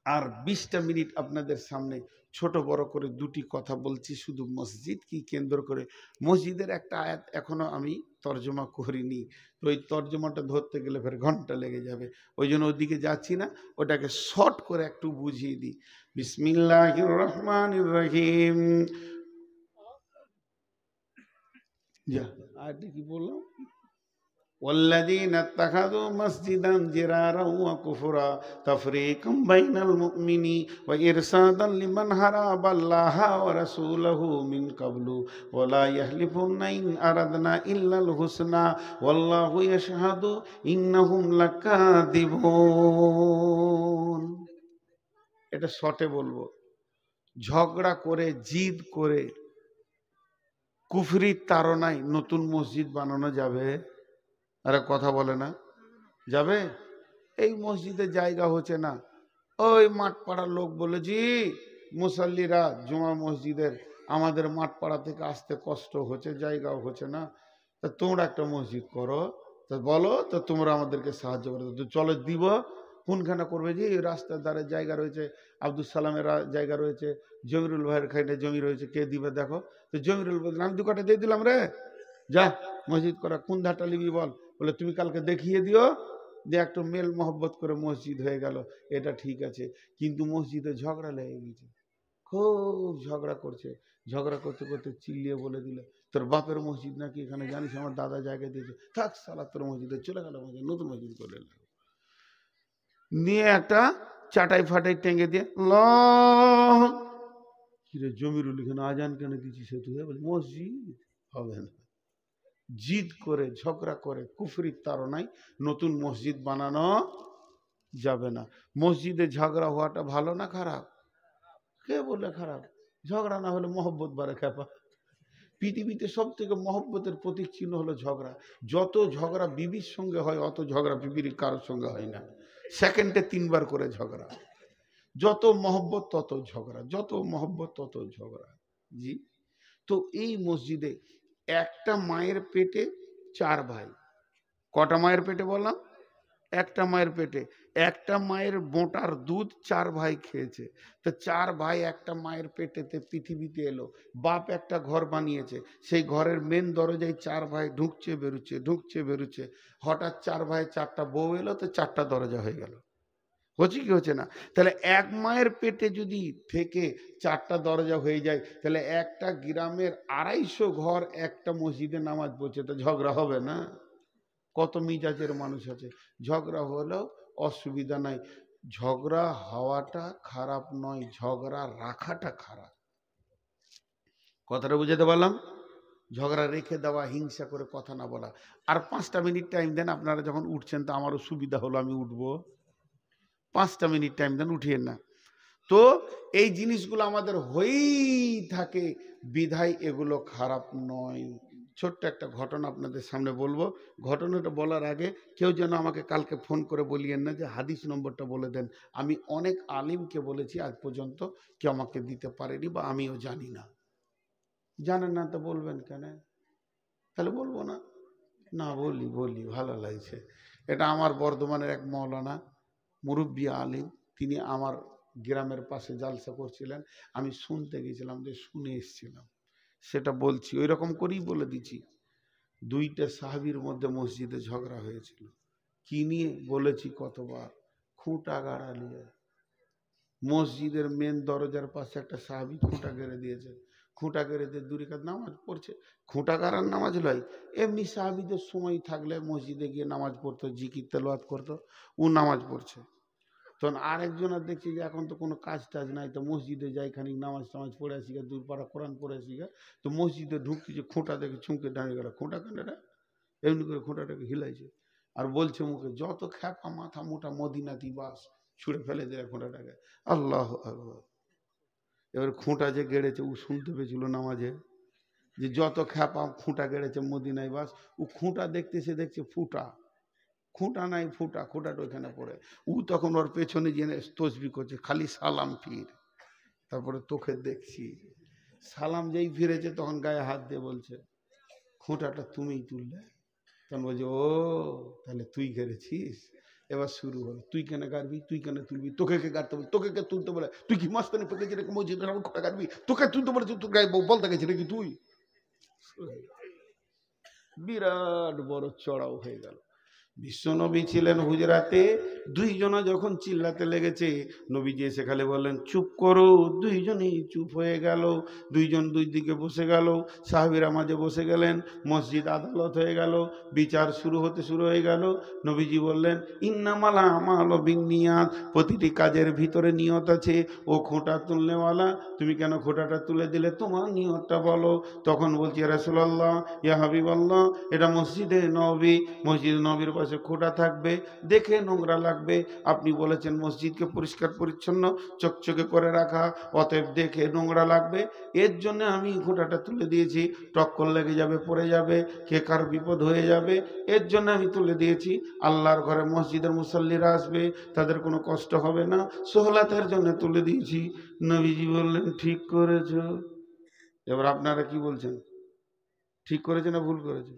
আর 20টা মিনিট আপনাদের সামনে ছোট বড় করে 2টি কথা বলছি, শুধু মসজিদ কি কেন্দ্র করে। মসজিদের একটা আয়াত এখনো আমি তর্জমা করিনি, তো ওই তর্জমাটা ধরতে গেলে ফের ঘন্টা লেগে যাবে, ওই জন্য ওদিকে যাচ্ছি না, ওটাকে শর্ট করে একটু বুঝিয়ে দিই। বিসমিল্লাহির রহমানির রহিম। যা আয়াতটা কি বললাম? والذين اتخذوا مسجدا جرارا وكفرا تفريقا بين المؤمنين وإرصادا لمن حارب الله ورسوله من قبل ولا يحلفون إن أردنا إلا الحسنى والله يشهد إنهم لكاذبون। এটা শর্টে বলবো। ঝগড়া করে, জিদ করে, কুফরির তাড়নায় নতুন মসজিদ বানানো যাবে? আরে কথা বলে না, যাবে? এই মসজিদে জায়গা হচ্ছে না, ওই মাঠ পাড়ার লোক বলেছি মুসল্লিরা জুমা মসজিদের আমাদের মাঠ পাড়া থেকে আসতে কষ্ট হচ্ছে, জায়গাও হচ্ছে না, তা তোমরা একটা মসজিদ করো, তা বলো তো তোমরা আমাদেরকে সাহায্য করো, তো চলো দিব। কোনখানে করবে? যে রাস্তার ধারে জায়গা রয়েছে, আব্দুল সালামের জায়গা রয়েছে, জমিরুল ভাইয়ের খাইনে জমি রয়েছে, কে দিবে দেখো। তো জমিরুল বলছেন আমি 2 কাঠা দিয়ে দিলাম রে, যা মসজিদ করা, কোন ধারটা নিবি বল। বলে তুমি কালকে দেখিয়ে দিও, যে একটু মেল মহব্বত করে মসজিদ হয়ে গেল, এটা ঠিক আছে। কিন্তু মসজিদে ঝগড়া লেগে গেছে, খুব ঝগড়া করছে, ঝগড়া করতে করতে চিল্লিয়ে বলে দিল তোর বাপের মসজিদ নাকি, এখানে জানিস আমার দাদা জায়গা দিয়েছে, থাক সালা তোর মসজিদে চলে গেল, মসজিদ নতুন মসজিদ করে নিয়ে একটা চাটাই ফাটাই টেঙ্গে দিয়ে কিরে জমিরুল এখানে আজান কেন দিচ্ছিস? তুই মসজিদ হবে না। জিদ করে, ঝগড়া করে, কুফরির তাড়নায় নতুন মসজিদ বানানো যাবে না। মসজিদে ঝগড়া হওয়াটা ভালো না খারাপ? কে বলে খারাপ? ঝগড়া না হলে মহব্বত বাড়ে খেপা। পৃথিবীতে সব থেকে মহব্বতের প্রতীক চিহ্ন হলো ঝগড়া। যত ঝগড়া বিবির সঙ্গে হয় অত ঝগড়া পৃথিবীর কারোর সঙ্গে হয় না। সেকেন্ডে 3 বার করে ঝগড়া। যত মহব্বত তত ঝগড়া, যত মহব্বত তত ঝগড়া। জি। তো এই মসজিদে একটা মায়ের পেটে 4 ভাই। কটা মায়ের পেটে বললাম? একটা মায়ের পেটে, একটা মায়ের বোঁটার দুধ 4 ভাই খেয়েছে। তো 4 ভাই একটা মায়ের পেটেতে পৃথিবীতে এলো। বাপ একটা ঘর বানিয়েছে, সেই ঘরের মেন দরজায় 4 ভাই ঢুকছে বেরুচ্ছে, ঢুকছে বেরুচ্ছে। হঠাৎ 4 ভাই 4টা বউ এলো, তো 4টা দরজা হয়ে গেল। হচ্ছে কি হচ্ছে না? তাহলে এক মায়ের পেটে যদি থেকে 4টা দরজা হয়ে যায়, তাহলে একটা গ্রামের 250 ঘর একটা মসজিদে নামাজ পড়ছে, তো ঝগড়া হবে না? কত মিজাজের মানুষ আছে, ঝগড়া হলেও অসুবিধা নাই। ঝগড়া হওয়াটা খারাপ নয়, ঝগড়া রাখাটা খারাপ। কথাটা বুঝাতে পারলাম? ঝগড়া রেখে দেওয়া, হিংসা করে কথা না বলা। আর 5টা মিনিট টাইম দেন, আপনারা যখন উঠছেন তো আমারও সুবিধা হলো, আমি উঠবো। 5টা মিনিট টাইম দেন, উঠিয়েন না তো। এই জিনিসগুলো আমাদের হয়েই থাকে, বিধায় এগুলো খারাপ নয়। ছোট্ট একটা ঘটনা আপনাদের সামনে বলবো। ঘটনাটা বলার আগে কেউ যেন আমাকে কালকে ফোন করে বলিয়েন না যে হাদিস নম্বরটা বলে দেন। আমি অনেক আলিমকে বলেছি, আজ পর্যন্ত কেউ আমাকে দিতে পারেনি, বা আমিও জানি না। জানেন না তো বলবেন কেন? তাহলে বলবো না? না বলি, ভালো লাগছে। এটা আমার বর্ধমানের এক মৌলানা, মুরব্বী আলিম, তিনি আমার গ্রামের পাশে জালসা করছিলেন, আমি শুনতে গেছিলাম, যে শুনে এসেছিলাম, সেটা বলছি। ওই রকম করেই বলে দিচ্ছি। 2টা সাহাবীর মধ্যে মসজিদে ঝগড়া হয়েছিল। কি নিয়ে বলেছি কতবার? খুঁটা গাড়া নিয়ে। মসজিদের মেন দরজার পাশে একটা সাহাবী খুঁটা গেড়ে দিয়েছে। খুঁটা গেড়ে দিয়ে 2 রাকাত নামাজ পড়ছে। খুঁটা গাড়ার নামাজ নয়, এমনি সাহাবীদের সময় থাকলে মসজিদে গিয়ে নামাজ পড়তো, জিকির তেলাওয়াত করতো, ও নামাজ পড়ছে। তখন আরেকজনের দেখছি যে এখন তো কোনো কাজ টাজ নাই, তো মসজিদে যাই, খানিক নামাজ টামাজ পড়ে আসি, 2 পারা কোরআন পড়ে আসি। তো মসজিদে ঢুকছি, যে খুঁটা দেখে ছুঁকে দাঁড়িয়ে গেল। খুঁটা কেনটা এমনি করে খুঁটাটাকে হিলাইছে, আর বলছে মুখে, যত খ্যাপা মাথা মোটা মদিনাতি বাস, ছুঁড়ে ফেলে দেয় খুঁটাটাকে। আল্লাহ আকবার। এবার খুঁটা যে গেড়েছে, ও শুনতে পেয়েছিল নামাজে, যে যত খ্যাপা খুঁটা গেড়েছে মদিনায় বাস। ও খুঁটা দেখতেছে, দেখছে ফুটা, খুঁটা নাই ফুটা, খুঁটাটা ওইখানে পড়ে। ও তখন ওর পেছনে জেনে তসবি করছে, খালি সালাম ফির। তারপরে তোকে দেখছি, সালাম যেই ফিরেছে, তখন গায়ে হাত দিয়ে বলছে, খুঁটাটা তুমিই তুললে? তখন বলছে, ও তাহলে তুই গেড়েছিস। এবার শুরু হলো, তুই কেন গাড়বি, তুই কেন তুলবি, তোকে কে গাড়তে বলে, তোকে কে তুলতে বলে, তুই কি মাস্তানি পেকেছি রেখে মসজিদের আমার খুঁটা গাড়বি, তোকে তুলতে বলেছে, তোর গায়ে বলতে গেছে নাকি তুই? বিরাট বড় চড়াও হয়ে গেল। বিশ্বনবী ছিলেন হুজরাতে, 2 জনা যখন চিল্লাতে লেগেছে, নবীজি এসে খালি বললেন, চুপ করো। 2 জনই চুপ হয়ে গেল। 2 জন 2 দিকে বসে গেল, সাহাবীরা মাঝে বসে গেলেন। মসজিদ আদালত হয়ে গেল, বিচার শুরু হয়ে গেল। নবীজি বললেন, ইন্নামাল আমালু বিন্নিয়াত, প্রতিটি কাজের ভিতরে নিয়ত আছে। ও খোঁটা তুলনেওয়ালা, তুমি কেন খোঁটাটা তুলে দিলে, তোমার নিয়তটা বলো। তখন বলছি, ইয়া রাসূলুল্লাহ, ইয়া হাবিবাল্লাহ, এটা মসজিদে নববী, মসজিদ নবীর পাশে খোঁটা থাকবে, দেখে নোংরা লাগবে। আপনি বলেছেন মসজিদকে পরিষ্কার পরিচ্ছন্ন চকচকে করে রাখা, অতএব দেখে নোংরা লাগবে, এর জন্য আমি খোঁটাটা তুলে দিয়েছি। টক্কর লেগে যাবে, পড়ে যাবে, কে কার বিপদ হয়ে যাবে, এর জন্য আমি তুলে দিয়েছি। আল্লাহর ঘরে মসজিদের মুসাল্লিরা আসবে, তাদের কোনো কষ্ট হবে না, সোহলাতের জন্য তুলে দিয়েছি। নবীজি বললেন, ঠিক করেছো। এবার আপনারা কি বলছেন? ঠিক করেছে না ভুল করেছে?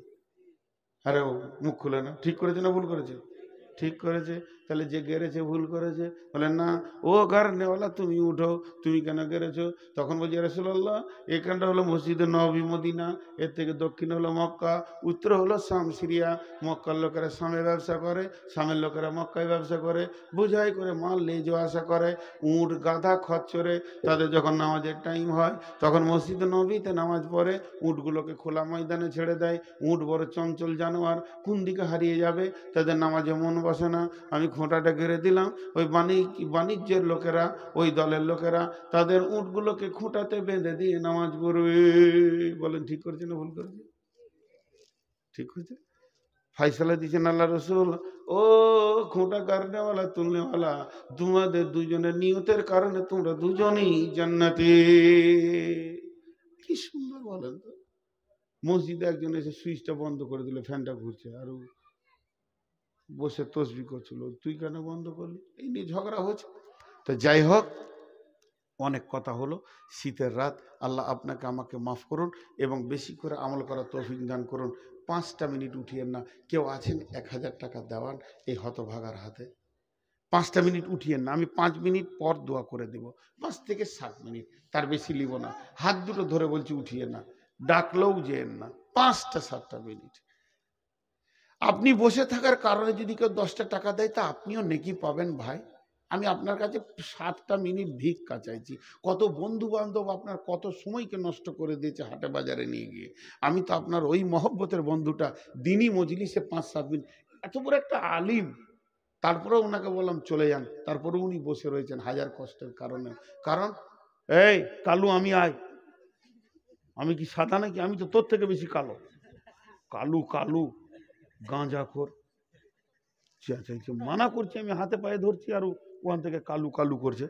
আরে ও মুখ খুলে না, ঠিক করেছে না ভুল করেছে? ঠিক করেছে। তাহলে যে গেড়েছে ভুল করেছে? বলেন না, ও গারনেওয়ালা তুমি উঠো, তুমি কেন গেড়েছো? তখন বলছি, রাসূলুল্লাহ, এখানটা হলো মসজিদে নববী মদিনা, এর থেকে দক্ষিণে হলো মক্কা, উত্তরে হলো শাম সিরিয়া। মক্কার লোকেরা শামে ব্যবসা করে, শামের লোকেরা মক্কায় ব্যবসা করে, বোঝাই করে মাল নিয়ে যাওয়া আসা করে, উট গাধা খচ্চরে। তাদের যখন নামাজের টাইম হয়, তখন মসজিদে নববীতে নামাজ পড়ে, উটগুলোকে খোলা ময়দানে ছেড়ে দেয়। উট বড় চঞ্চল জানোয়ার, কোন দিকে হারিয়ে যাবে, তাদের নামাজে মন বসে না। আমি খোঁটাটা ঘিরে দিলাম, ওই বাণিজ্যের লোকেরা, ওই দলের লোকেরা তাদের উটগুলোকে খুঁটাতে বেঁধে দিয়ে নামাজ পড়বে। বলেন ঠিক করেছে না ভুল করেছে? ঠিক করেছে। ফাইসালা দিচ্ছেন আল্লাহ রসুল, ও খোঁটা কারণেওয়ালা তুলনেওয়ালা, তোমাদের 2 জনের নিয়তের কারণে তোমরা 2 জনই জান্নাতে। কি সুন্দর বলেন তো। মসজিদে একজন এসে সুইচটা বন্ধ করে দিল, ফ্যানটা ঘুরছে, আর বসে তসবি করছিল, তুই কেন বন্ধ করলি? এই নিয়ে ঝগড়া হচ্ছে। তো যাই হোক, অনেক কথা হলো। শীতের রাত, আল্লাহ আপনাকে আমাকে মাফ করুন এবং বেশি করে আমল করার তৌফিক দান করুন। 5টা মিনিট উঠিয়েন না। কেউ আছেন 1000 টাকা দেওয়ান এই হতভাগার হাতে? 5টা মিনিট উঠিয়েন না, আমি 5 মিনিট পর দোয়া করে দেব। 5 থেকে 7 মিনিট, তার বেশি নিব না। হাত দুটো ধরে বলছি উঠিয়ে না, ডাকলেও যেন না। 5টা 7টা মিনিট আপনি বসে থাকার কারণে যদি কেউ 10টা টাকা দেয় তা আপনিও নেকি পাবেন ভাই। আমি আপনার কাছে 7টা মিনিট ভিক্ষা চাইছি। কত বন্ধু বান্ধব আপনার কত সময়কে নষ্ট করে দিয়েছে হাটে বাজারে নিয়ে গিয়ে। আমি তো আপনার ওই মহব্বতের বন্ধুটা, দিনই মজলিসে 5-7 মিনিট, এত বড় একটা আলিম, তারপরেও ওনাকে বললাম চলে যান, তারপরে উনি বসে রয়েছেন হাজার কষ্টের কারণে। কারণ এই কালু আমি আয়, আমি কি সাদা নাকি? আমি তো তোর থেকে বেশি কালো। কালু কালু গাঁজাখোর, মানা করছি, আমি হাতে পায়ে ধরছি আর ওখান থেকে কালু কালু করছে।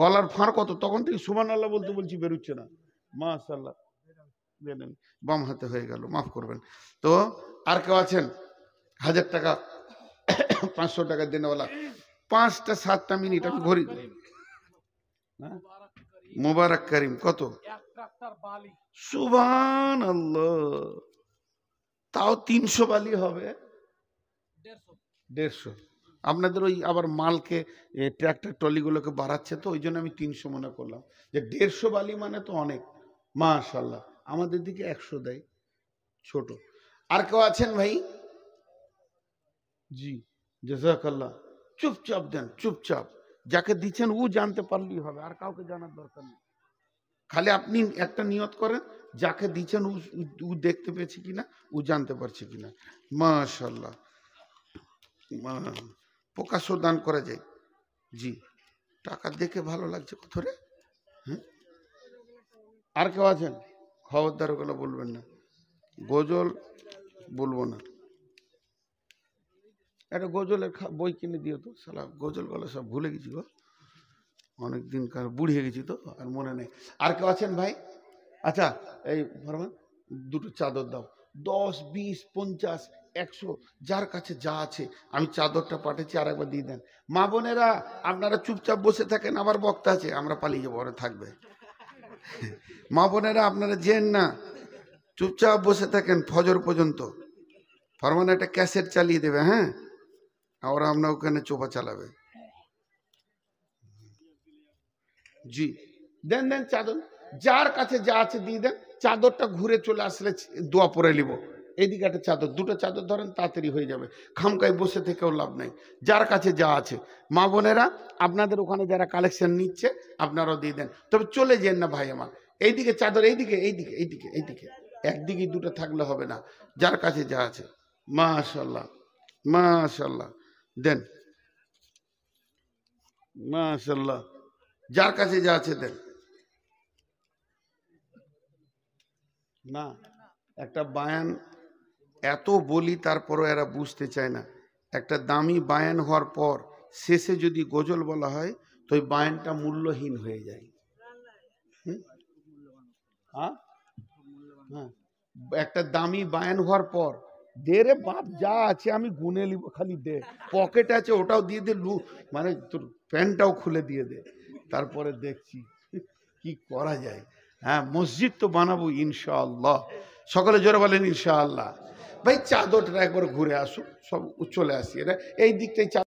গলার ফাঁড় কত, তখন থেকে সুবহানাল্লাহ বলতে বলছি বেরোচ্ছে না। মাশাআল্লাহ, বাম হাতে হয়ে গেল, মাফ করবেন। তো আর কেউ আছেন 1000 টাকা 500 টাকা দেনেওয়ালা? 5টা 7টা মিনিট আমি ঘড়ি। মুবারক করিম কত? সুবহানাল্লাহ, তাও 300 বালি হবে, 150। আপনাদের ওই আবার মালকে ট্র্যাক্টর ট্রলিগুলোকে বাড়াচ্ছে, তো ওই জন্য আমি 300 মনে করলাম, যে 150 বালি মানে তো অনেক। মাশাআল্লাহ, আমাদের দিকে 100 দেয়, ছোট। আর কেউ আছেন ভাই? জি জাযাকাল্লাহ। চুপচাপ দেন, চুপচাপ, যাকে দিচ্ছেন ও জানতে পারলেই হবে, আর কাউকে জানার দরকার নেই। খালি আপনি একটা নিয়ত করেন, যাকে দিচ্ছেন ও দেখতে পেয়েছে কিনা, ও জানতে পারছে কিনা। মাশাআল্লাহ, প্রকাশ্য দান করা যায়। জি, টাকা দেখে ভালো লাগছে কত রে। হ্যাঁ, আর কেউ আছেন? খবরদার ওগুলো বলবেন না, গজল বলবো না। একটা গজলের বই কিনে দিও তো, সালা গজল গলা সব ভুলে গেছি গো, অনেকদিন কার বুড়িয়ে গেছি তো আর মনে নেই। আর কেউ আছেন ভাই? আচ্ছা, এই ফরমান, দুটো চাদর দাও। 10, 20, 50, 100, যার কাছে যা আছে। আমি চাদরটা পাঠিয়েছি, আর একবার দিয়ে দেন। মা বোনেরা আপনারা চুপচাপ বসে থাকেন, আবার বক্তা আছে, আমরা পালিয়ে যাবো, ওরা থাকবে। মা বোনেরা আপনারা যেন না, চুপচাপ বসে থাকেন ফজর পর্যন্ত। ফরমান একটা ক্যাসেট চালিয়ে দেবে, হ্যাঁ, আর আমরা ওখানে চোপা চালাবে। জি, দেন দেন চাদর, যার কাছে যা আছে দিয়ে দেন। চাদরটা ঘুরে চলে আসলে দোয়া পরে নিব। এইদিকে একটা চাদর, দুটো চাদর ধরেন, তাড়াতাড়ি হয়ে যাবে, খামকায় বসে থেকেও লাভ নাই। যার কাছে যা আছে, মা বোনেরা আপনাদের ওখানে যারা কালেকশন নিচ্ছে আপনারাও দিয়ে দেন, তবে চলে যেন না ভাই আমার। এইদিকে চাদর, এইদিকে এইদিকে এইদিকে এইদিকে, একদিকে দুটো থাকলে হবে না, যার কাছে যা আছে। মাশাআল্লাহ মাশাআল্লাহ, দেন। মাশাআল্লাহ, যার কাছে যা আছে দেন। না, একটা বায়ান এত বলি তারপরও এরা বুঝতে চায় না। একটা দামি বায়ান হওয়ার পর শেষে যদি গজল বলা হয় তো ওই বায়ানটা মূল্যহীন হয়ে যায়। হ্যাঁ, একটা দামি বায়ান হওয়ার পর, দে রে বাপ, যা আছে আমি গুনে নিব, খালি দে, পকেট আছে ওটাও দিয়ে দে, মানে তোর প্যান্টটাও খুলে দিয়ে দে, তারপরে দেখছি কি করা যায়। হ্যাঁ, মসজিদ তো বানাবো ইনশাআল্লাহ, সকলে জোরে বলেন ইনশাআল্লাহ। ভাই চাদরটা একবার ঘুরে আসুক, সব চলে আসি, এরা এই দিকটাই।